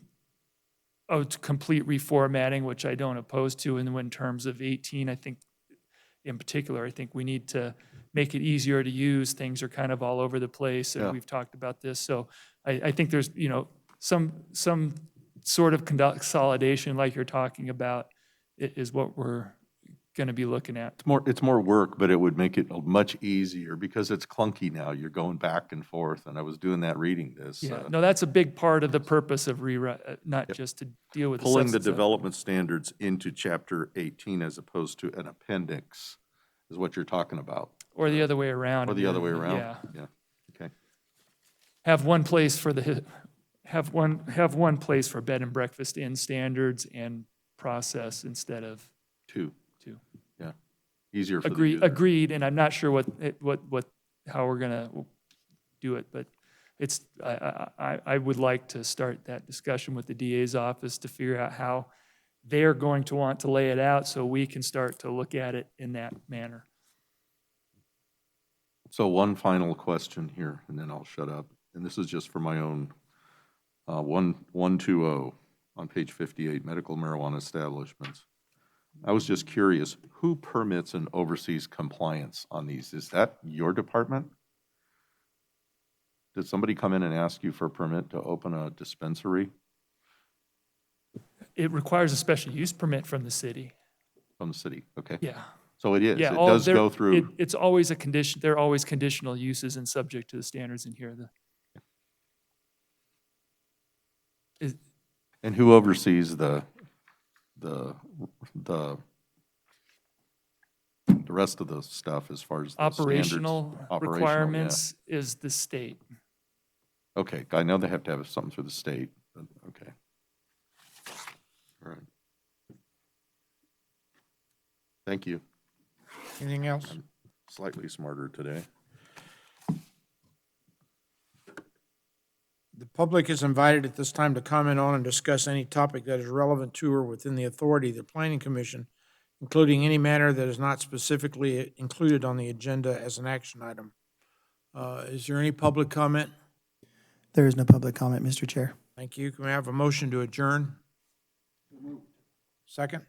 complete reformatting, which I don't oppose to. And in terms of 18, I think, in particular, I think we need to make it easier to use. Things are kind of all over the place, and Yeah. we've talked about this. So I think there's, some sort of consolidation like you're talking about is what we're going to be looking at. It's more work, but it would make it much easier because it's clunky now. You're going back and forth, and I was doing that reading this. Yeah, no, that's a big part of the purpose of rewrite, not just to deal with the Pulling the substance of it. development standards into Chapter 18 as opposed to an appendix is what you're talking about. Or the other way around. Or the other way around? Yeah. Yeah, okay. Have one place for have one place for bed and breakfast in standards and process instead of Two, two. yeah. Easier for the user. Agreed, and I'm not sure how we're gonna do it, but it's, I would like to start that discussion with the DA's office to figure out how they're going to want to lay it out so we can start to look at it in that manner. So one final question here, and then I'll shut up. And this is just for my own, 120 on page 58, medical marijuana establishments. I was just curious, who permits and oversees compliance on these? Is that your department? Did somebody come in and ask you for a permit to open a dispensary It requires a special use permit from the city. from the city? Okay. Yeah. So it is, Yeah, it does go through, It's always a condition, there are always conditional uses and subject to the standards in here. and who oversees the rest of the stuff as far as the standards? Operational yeah. requirements is the state. Okay, I know they have to have something through the state, but, okay. All right. Thank you. Anything else? I'm slightly smarter today. The public is invited at this time to comment on and discuss any topic that is relevant to or within the authority of the Planning Commission, including any matter that is not specifically included on the agenda as an action item. Is there any public comment? There is no public comment, Mr. Chair. Thank you. Can we have a motion to adjourn? Second?